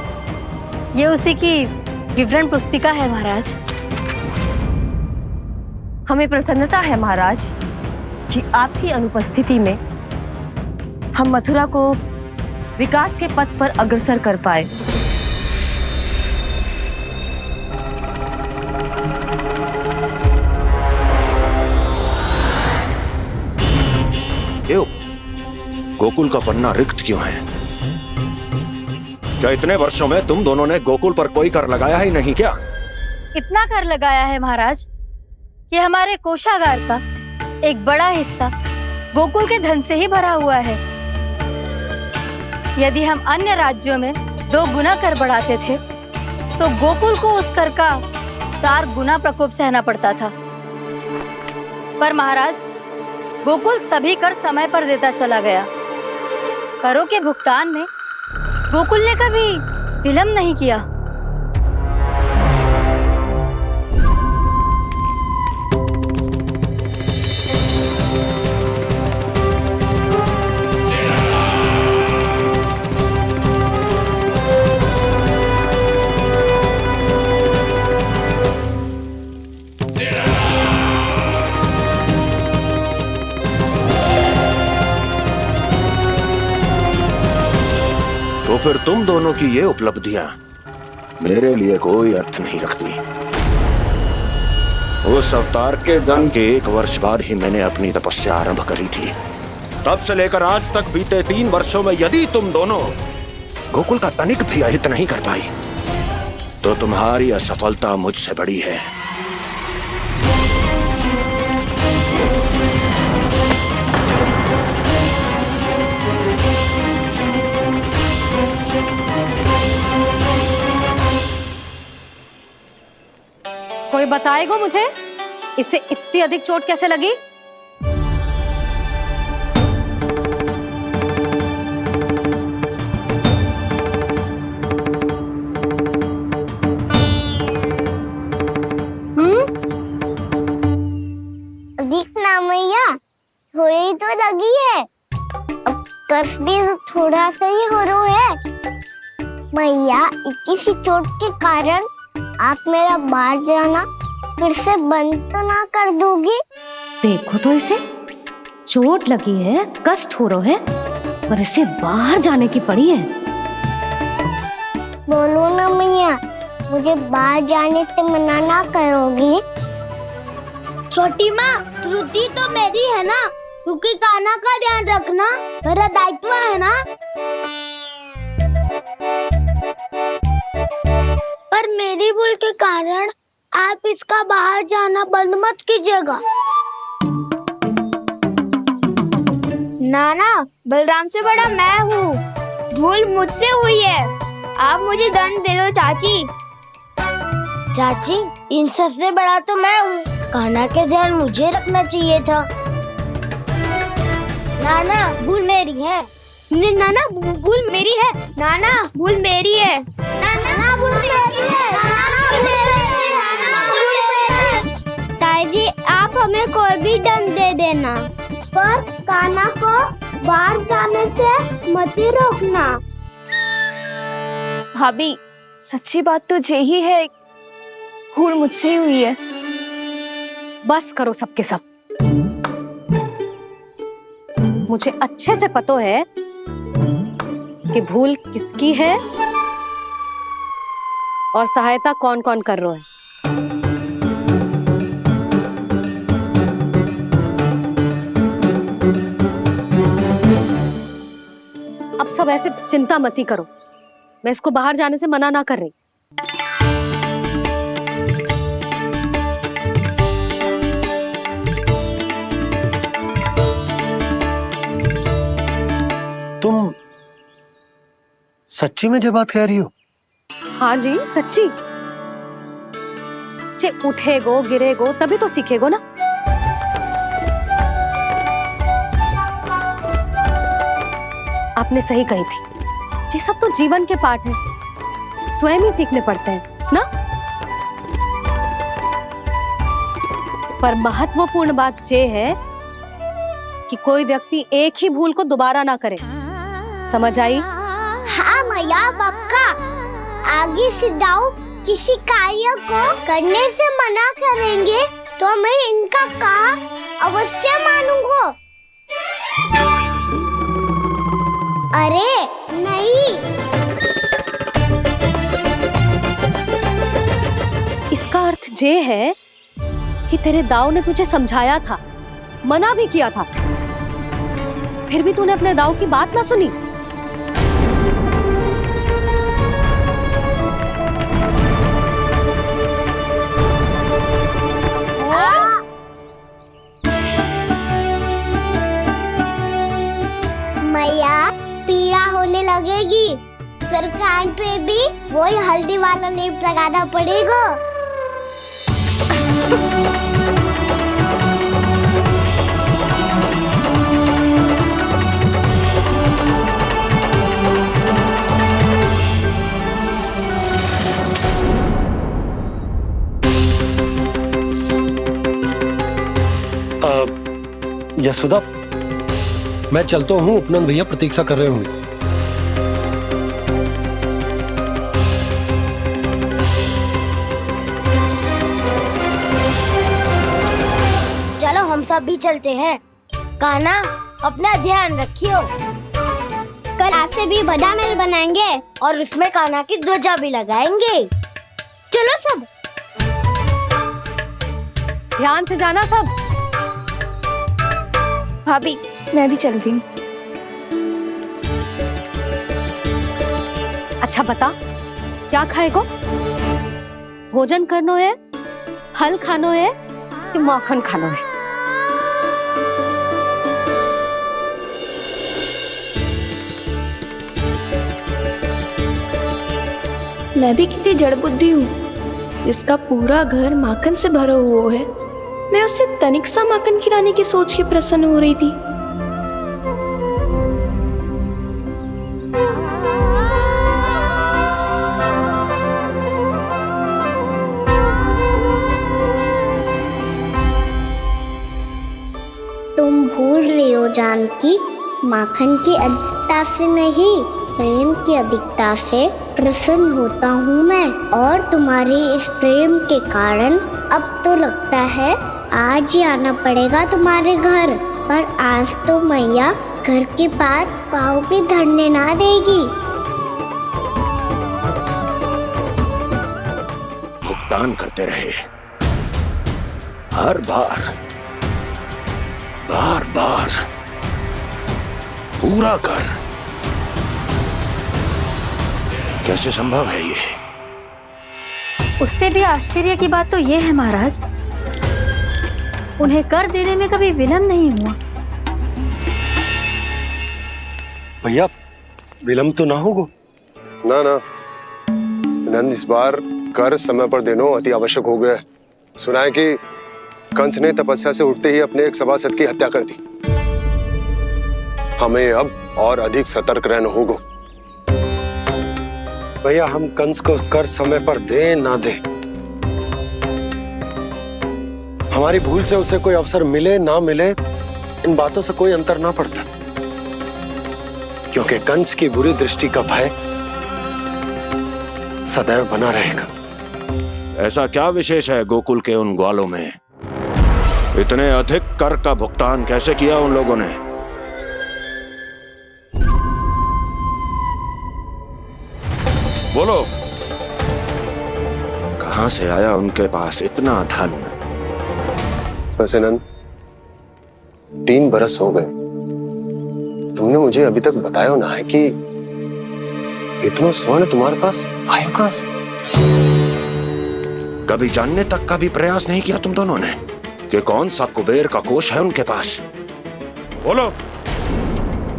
ये उसी की विवरण पुस्तिका है महाराज। हमें प्रसन्नता है महाराज कि आपकी अनुपस्थिति में हम मथुरा को विकास के पथ पर अग्रसर कर पाए। क्यों? गोकुल का पन्ना रिक्त क्यों है? क्या इतने वर्षों में तुम दोनों ने गोकुल पर कोई कर लगाया ही नहीं क्या? इतना कर लगाया है महाराज कि हमारे कोषागार का एक बड़ा हिस्सा गोकुल के धन से ही भरा हुआ है। यदि हम अन्य राज्यों में 2 गुना कर बढ़ाते थे तो गोकुल को उस कर का 4 गुना प्रकोप सहना पड़ता था। पर महाराज, गोकुल सभी कर समय पर देता चला गया। करों के भुगतान में गोकुल ने कभी विलंब नहीं किया। तो फिर तुम दोनों की ये उपलब्धियां मेरे लिए कोई अर्थ नहीं रखती। उस अवतार के जन्म के 1 वर्ष बाद ही मैंने अपनी तपस्या आरंभ करी थी। तब से लेकर आज तक बीते 3 वर्षों में यदि तुम दोनों गोकुल का तनिक भी अहित नहीं कर पाई तो तुम्हारी असफलता मुझसे बड़ी है। कोई बताएगा मुझे इसे इतनी अधिक चोट कैसे लगी? दिखना मैया, थोड़ी तो लगी है। अब कस भी थोड़ा सा ही हो रहा है। मैया, इतनी सी चोट के कारण आप मेरा बाहर जाना फिर से बंद तो ना कर दोगी? देखो तो इसे, चोट लगी है, कष्ट हो रहा है, पर इसे बाहर जाने की पड़ी है। बोलो ना मैया, मुझे बाहर जाने से मना ना करोगी? छोटी माँ, त्रुटि तो मेरी है ना, क्योंकि कान्हा का ध्यान रखना मेरा दायित्व है ना। भूल के कारण आप इसका बाहर जाना बंद मत कीजिएगा। नाना, बलराम से बड़ा मैं हूँ, भूल मुझसे हुई है, आप मुझे दंड दे दो चाची। चाची, इन सबसे बड़ा तो मैं हूँ, कान्हा के ध्यान मुझे रखना चाहिए था। नाना, भूल मेरी है। नाना, भूल मेरी है। नाना, भूल मेरी है। नाना, भूल मेरी है। नाना, भूल मेरी है। ताई जी, आप हमें कोई भी दंड दे देना, पर कान्हा को बाहर जाने से मत ही रोकना। भाभी, सच्ची बात तो यही है, भूल मुझसे ही हुई है। बस करो सबके सब। मुझे अच्छे से पता है कि भूल किसकी है और सहायता कौन कौन कर रहा है। अब सब ऐसे चिंता मत ही करो, मैं इसको बाहर जाने से मना ना कर रही। तुम सच्ची में ये बात कह रही हो? हाँ जी, सच्ची। जे उठेगो गिरेगो तभी तो सीखेगो ना। आपने सही कही थी, ये सब तो जीवन के पाठ है, स्वयं ही सीखने पड़ते हैं ना। पर महत्वपूर्ण बात ये है कि कोई व्यक्ति एक ही भूल को दोबारा ना करे, समझ आई? हाँ मैया, पक्का। आगे से दाऊ किसी कार्य को करने से मना करेंगे तो मैं इनका कहा अवश्य मानूंगा। अरे नहीं, इसका अर्थ ये है कि तेरे दाऊ ने तुझे समझाया था, मना भी किया था, फिर भी तूने अपने दाऊ की बात ना सुनी। मैया, पीड़ा होने लगेगी, फिर कान पे भी वही हल्दी वाला लेप लगाना पड़ेगा। यशोदा, मैं चलता हूँ, उपनंद भैया प्रतीक्षा कर रहे होंगे। चलो हम सब भी चलते हैं। कान्हा, अपना ध्यान रखियो। कल आपसे भी बड़ा महल बनाएंगे और उसमें कान्हा की ध्वजा भी लगाएंगे। चलो सब। ध्यान से जाना सब। भाभी, मैं भी चलती हूँ। अच्छा बता, क्या खाएगो? भोजन करनो है, फल खानो है कि माखन खानो है? मैं भी कितनी जड़ बुद्धि हूँ, जिसका पूरा घर माखन से भरा हुआ है। मैं उससे तनिक सा माखन खिलाने की सोच के प्रसन्न हो रही थी। तुम भूल रही हो जानकी, माखन की अधिकता से नहीं, प्रेम की अधिकता से प्रसन्न होता हूँ मैं। और तुम्हारे इस प्रेम के कारण अब तो लगता है आज ही आना पड़ेगा तुम्हारे घर। पर आज तो मैया घर के पार पाँव भी धरने ना देगी। भुगतान करते रहे, हर बार बार बार पूरा कर। कैसे संभव है ये? उससे भी आश्चर्य की बात तो ये है महाराज, उन्हें कर देने में कभी विलम्ब नहीं हुआ। भैया विलम्ब तो ना होगा? ना ना नंद, इस बार कर समय पर देना अति आवश्यक हो गया है। सुना है कि कंस ने तपस्या से उठते ही अपने एक सभासद की हत्या कर दी। हमें अब और अधिक सतर्क रहना होगा। भैया हम कंस को कर समय पर दे ना दे, हमारी भूल से उसे कोई अवसर मिले ना मिले, इन बातों से कोई अंतर ना पड़ता, क्योंकि कंस की बुरी दृष्टि का भय सदैव बना रहेगा। ऐसा क्या विशेष है गोकुल के उन ग्वालों में? इतने अधिक कर का भुगतान कैसे किया उन लोगों ने? बोलो, कहां से आया उनके पास इतना धन? वैसे नंद, 3 बरस हो गए, तुमने मुझे अभी तक बताया ना है कि इतना स्वर्ण तुम्हारे पास आया कहां से? कभी जानने तक का भी प्रयास नहीं किया तुम दोनों ने कि कौन सा कुबेर का कोष है उनके पास? बोलो।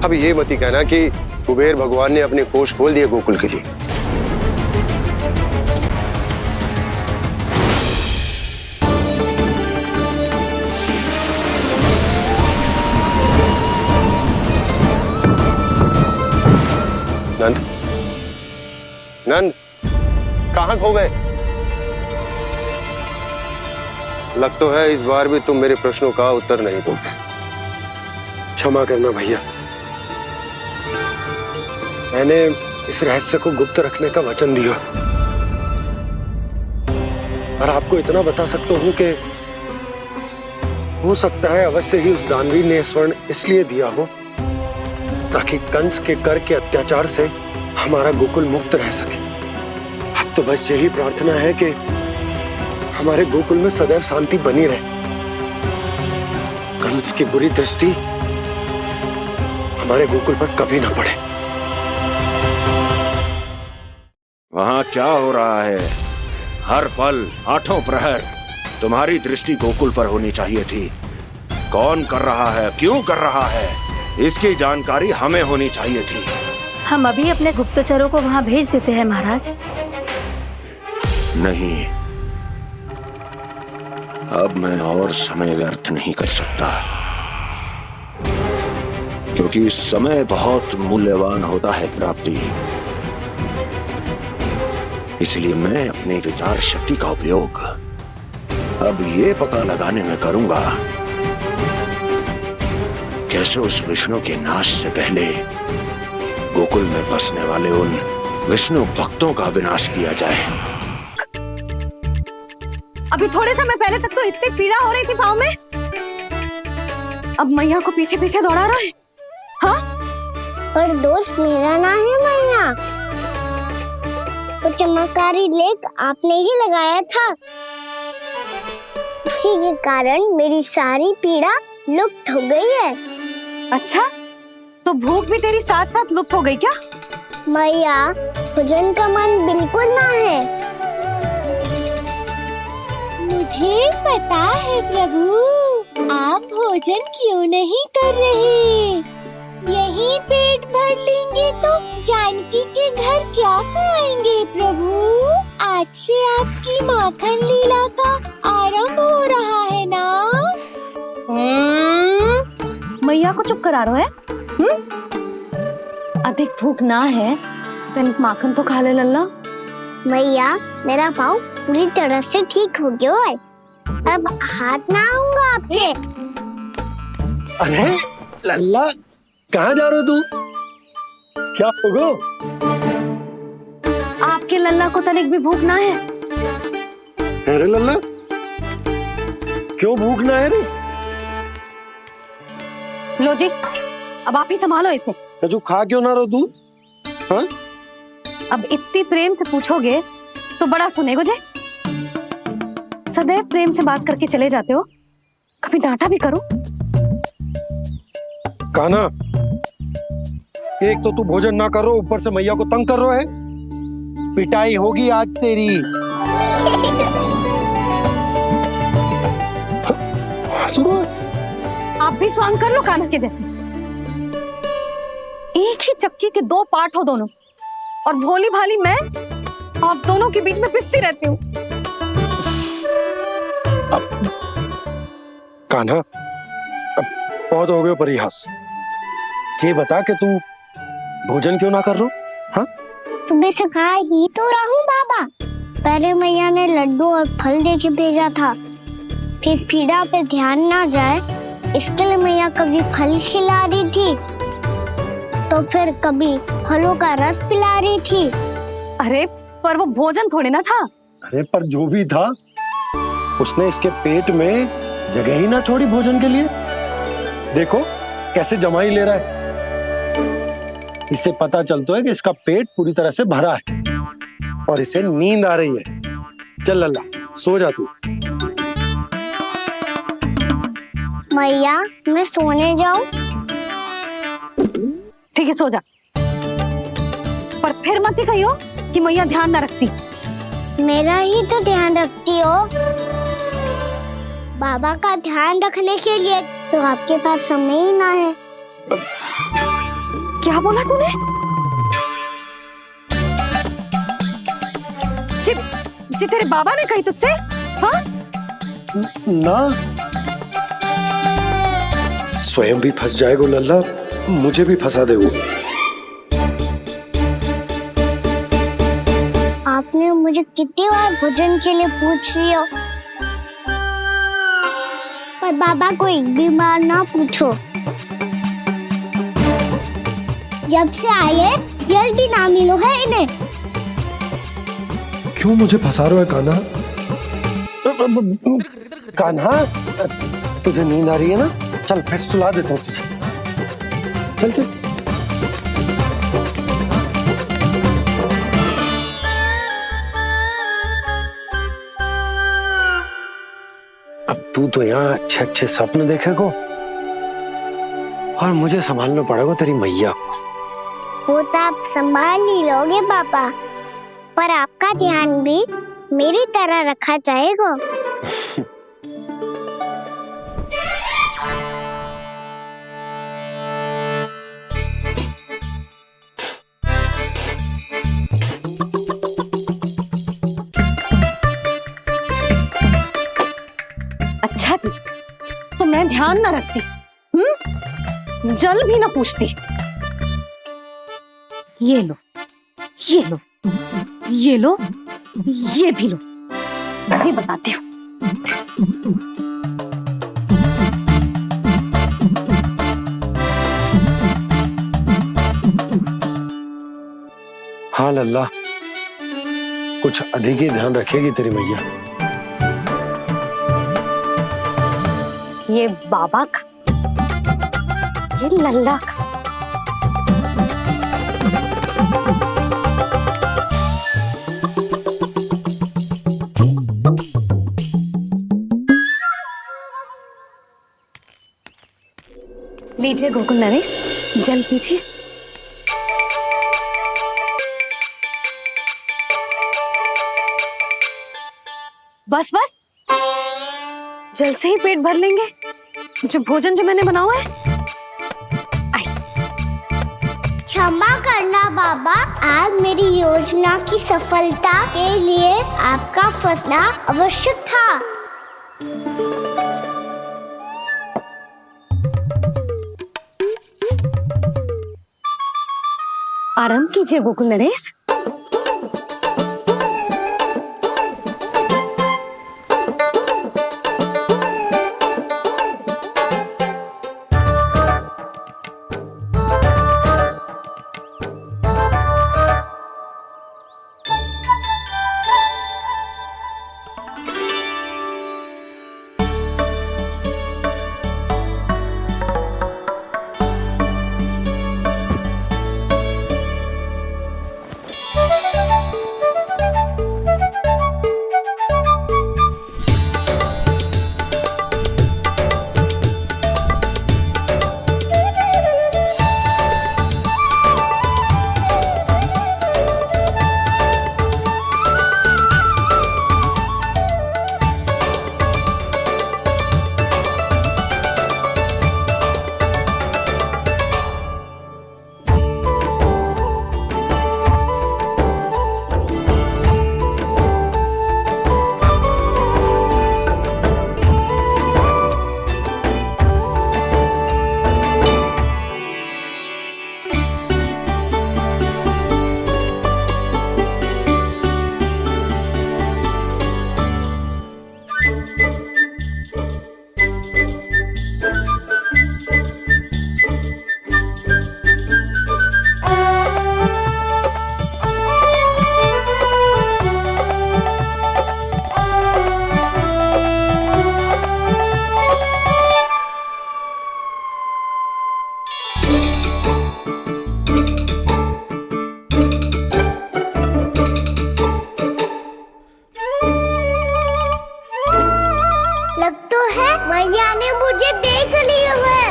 अब ये मत ही कहना कि कुबेर भगवान ने अपने कोष खोल दिए गोकुल के लिए। नंद, नंद, कहां खो गए? लग तो है इस बार भी तुम मेरे प्रश्नों का उत्तर नहीं दोगे। क्षमा करना भैया, मैंने इस रहस्य को गुप्त रखने का वचन दिया, और आपको इतना बता सकता हूं कि हो सकता है अवश्य ही उस दानवीर ने स्वर्ण इसलिए दिया हो ताकि कंस के कर के अत्याचार से हमारा गोकुल मुक्त रह सके। अब तो बस यही प्रार्थना है कि हमारे गोकुल में सदैव शांति बनी रहे, कंस की बुरी दृष्टि हमारे गोकुल पर कभी ना पड़े। वहां क्या हो रहा है? हर पल, आठों प्रहर तुम्हारी दृष्टि गोकुल पर होनी चाहिए थी। कौन कर रहा है, क्यों कर रहा है, इसकी जानकारी हमें होनी चाहिए थी। हम अभी अपने गुप्तचरों को वहां भेज देते हैं महाराज। नहीं, अब मैं और समय व्यर्थ नहीं कर सकता, क्योंकि समय बहुत मूल्यवान होता है प्राप्ति। इसलिए मैं अपनी विचार शक्ति का उपयोग अब ये पता लगाने में करूंगा कैसे उस विष्णु के नाश से पहले गोकुल में बसने वाले उन विष्णु भक्तों का विनाश किया जाए। अभी थोड़े समय पहले तक तो इतनी पीड़ा हो रही थी पाँव में, अब मैया को पीछे पीछे दौड़ा रहा है। हाँ, पर दोस्त मेरा ना है मैया, तो चमत्कारी लेख आपने ही लगाया था, इसी के कारण मेरी सारी पीड़ा लुप्त हो गई है। अच्छा, तो भूख भी तेरी साथ साथ लुप्त हो गई क्या? मैया, भोजन का मन बिल्कुल ना है। मुझे पता है प्रभु, आप भोजन क्यों नहीं कर रहे। यही पेट भर लेंगे तो जानकी के घर क्या खाएंगे प्रभु। आज से आपकी माखन लीला का आरंभ हो रहा है ना। मैया को चुप करा रहे है? अधिक भूख ना है, तनिक माखन तो खा ले लल्ला। मैया, मेरा पाँव पूरी तरह से ठीक हो गया है, अब हाथ ना आऊंगा आपके। अरे लल्ला, कहाँ जा रहे हो तू? क्या होगा? आपके लल्ला को तनिक भी भूख ना है? अरे लल्ला, क्यों भूख ना है रे? लो जी, अब आप ही संभालो इसे। तू खा क्यों ना रहो तू? हाँ? अब इतनी प्रेम से पूछोगे तो बड़ा सुनेगो जे। सदैव प्रेम से बात करके चले जाते हो, कभी डांटा भी करो। कान्हा, एक तो तू भोजन ना करो, ऊपर से मैया को तंग कर रहा है। पिटाई होगी आज तेरी। आप भी स्वांग कर लो कान्हा के जैसे। एक ही चक्की के दो पार्ट हो दोनों, और भोली भाली मैं आप दोनों के बीच में पिसती रहती हूँ। कान्हा, अब बहुत हो गए परिहास। ये बता कि तू भोजन क्यों ना कर रो? हाँ, सुबह से खा ही तो रहा हूँ बाबा। पहले मैया ने लड्डू और फल दे के भेजा था, फिर पीड़ा पे ध्यान ना जाए इसके लिए मैया कभी फल खिला रही थी तो फिर कभी फलों का रस पिला रही थी। अरे पर वो भोजन थोड़े ना था। अरे पर जो भी था, उसने इसके पेट में जगह ही ना छोड़ी भोजन के लिए। देखो कैसे जमाई ले रहा है। इससे पता चलता है कि इसका पेट पूरी तरह से भरा है और इसे नींद आ रही है। चल लल्ला, सो जा तू। मैया, मैं सोने जाऊं? ठीक है, सो जा। पर फिर मत ही कहियो कि मैया ध्यान ना रखती। मेरा ही तो ध्यान रखती हो। बाबा का ध्यान रखने के लिए तो आपके पास समय ही ना है। क्या बोला तूने? जी तेरे बाबा ने कही तुझसे? हाँ? ना, स्वयं भी फंस जाएगा लल्ला, मुझे भी फंसा दे वो। आपने मुझे कितनी बार भोजन के लिए पूछ लिया, पर बाबा को एक भी बार ना पूछो। जब से आए जल भी ना मिलो है इन्हें। क्यों मुझे फंसा रहा है कान्हा? कान्हा, तुझे नींद आ रही है ना? चल मैं सुला देता हूँ तुझे। चल चल। अब तू तो यहाँ अच्छे अच्छे सपने देखेगा और मुझे संभालना पड़ेगा तेरी मैया को। वो तो आप संभाल ही लोगे पापा, पर आपका ध्यान भी मेरी तरह रखा जाएगा। अच्छा जी, तो मैं ध्यान ना रखती, जल भी ना पूछती। ये लो, ये लो, ये लो, ये भी लो, मैं भी बताती हूँ। हाँ लल्ला, कुछ अधिक ही ध्यान रखेगी तेरी मैया। ये बाबा का, ये लल्ला का। लीजिए गोकुल नरेश, जल पीजिए। बस बस, जल से ही पेट भर लेंगे। जो भोजन जो मैंने बनाया है। क्षमा करना बाबा, आज मेरी योजना की सफलता के लिए आपका फंसना आवश्यक था। आराम कीजिए गोकुल नरेश। मैया ने मुझे देख लिया है।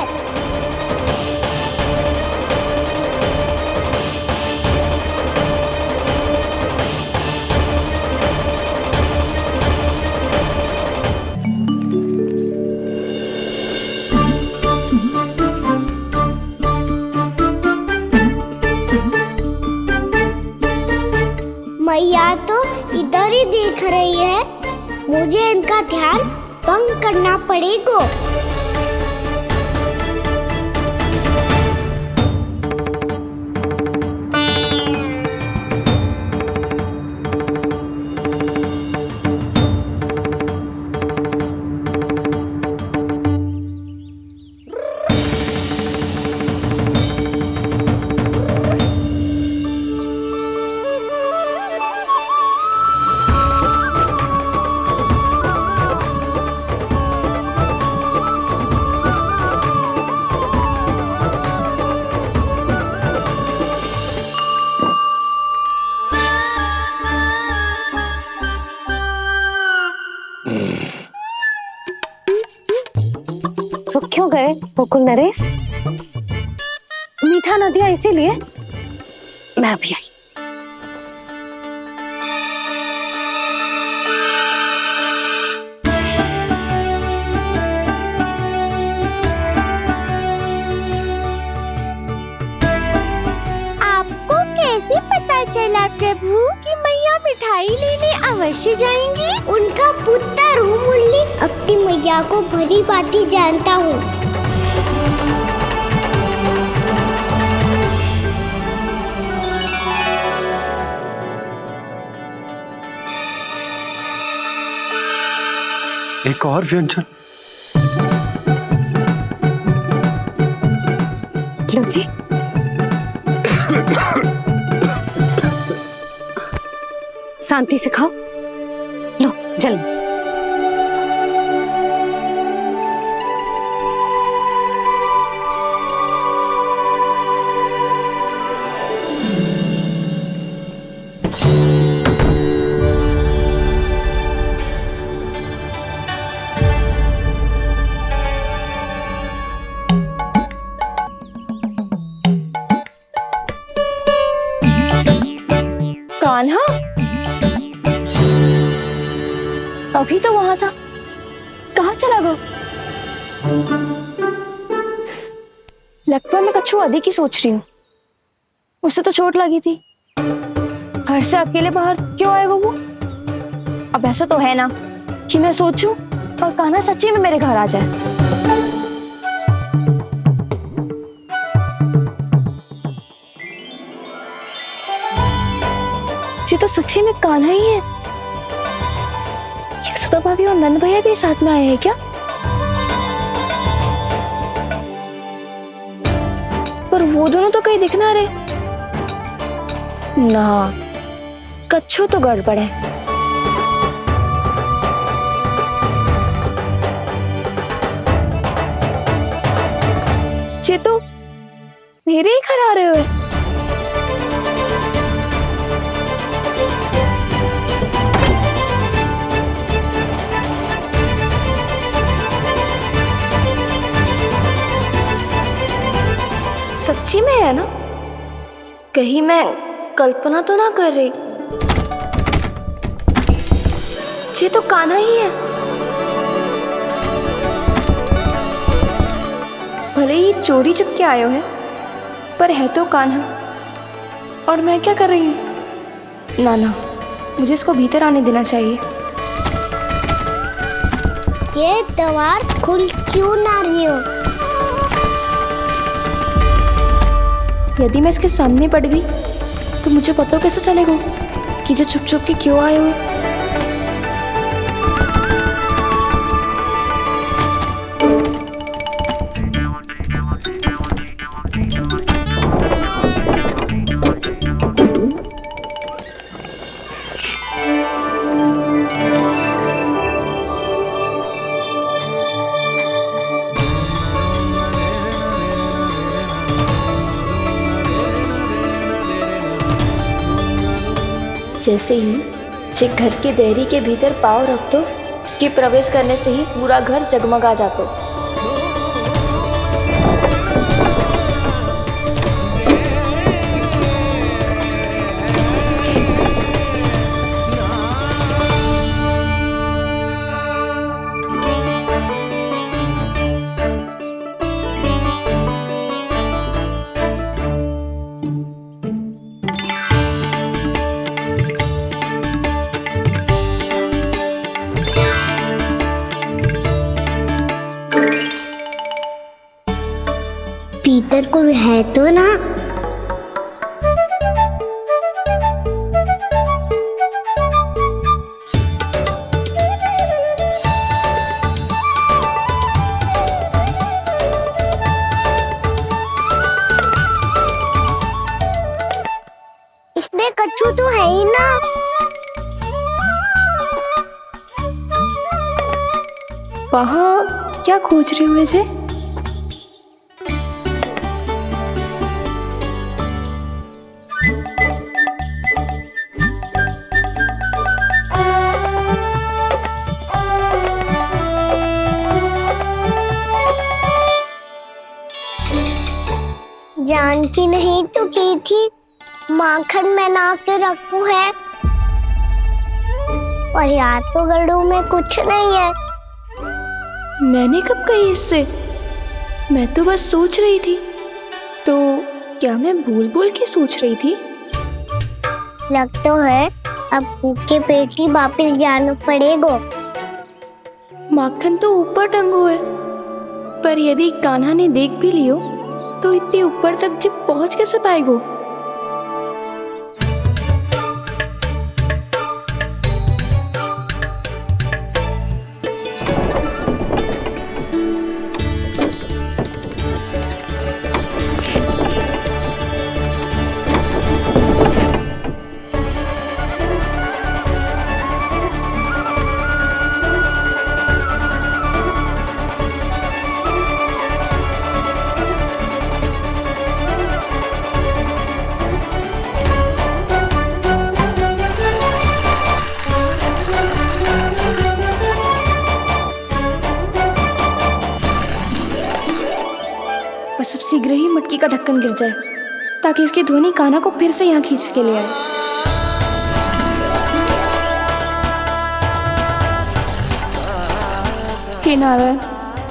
मैया तो इधर ही देख रही है, मुझे इनका ध्यान भंग करना पड़ेगा। रुक क्यों गए गोकुल नरेश? मीठा न दिया इसीलिए मैं अभी आई। आपको कैसे पता चला प्रभु कि मैया मिठाई लेने अवश्य जाएंगी? उनका पुत्र हूँ मुरली, अपनी मैया को भली भांति जानता हूँ। एक और व्यंजन। लो जी। शांति से खाओ। लो जल्दी। कान्हा अभी तो वहां था, कहाँ चला गया? लगता मैं कछु अधिक ही सोच रही हूँ। उसे तो चोट लगी थी, घर से अकेले बाहर क्यों आएगा वो? अब ऐसा तो है ना कि मैं सोचूं और कान्हा सच्ची में मेरे घर आ जाए। ये तो सच्ची में कान्हा ही है। यशोदा भाभी और नंद भैया भी साथ में आए हैं क्या? पर वो दोनों तो कहीं दिख ना रहे। ना, कच्छू तो गड़बड़ है। ये तो मेरे ही घर आ रहे हो। सच्ची में है ना? कहीं मैं कल्पना तो ना कर रही? ये तो कान्हा ही है। भले ही चोरी चुपके आए हो है, पर है तो कान्हा। और मैं क्या कर रही हूँ? ना ना, मुझे इसको भीतर आने देना चाहिए। ये द्वार खुल क्यों ना रही हो? यदि मैं इसके सामने पड़ गई तो मुझे पता कैसे चलेगा कि जो छुप छुप के क्यों आए हुए? जैसे ही जे घर के देहरी के भीतर पाँव रख दो, इसके प्रवेश करने से ही पूरा घर जगमगा जातो। भीतर कोई है तो ना? इसमें कच्छू तो है ही ना। वहाँ क्या खोज रहे हुए जे? जानकी नहीं तो की थी माखन बना के रखू है, और याद तो गड़ू में कुछ नहीं है। मैंने कब कही इससे? मैं तो बस सोच रही थी। तो क्या मैं भूल भूल के सोच रही थी? लग तो है अब भूखे पेट ही वापिस जाना पड़ेगा। माखन तो ऊपर टंगो है, पर यदि कान्हा ने देख भी लियो तो इतने ऊपर तक जब पहुंच कैसे पाएगो? बस अब शीघ्र ही मटकी का ढक्कन गिर जाए ताकि उसकी ध्वनि कान्हा को फिर से यहाँ खींच के ले आए। हे नारायण,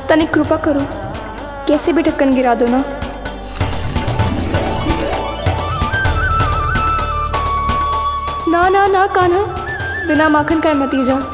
तनिक कृपा करो, कैसे भी ढक्कन गिरा दो ना। ना ना ना कान्हा, बिना माखन का मत ही जा।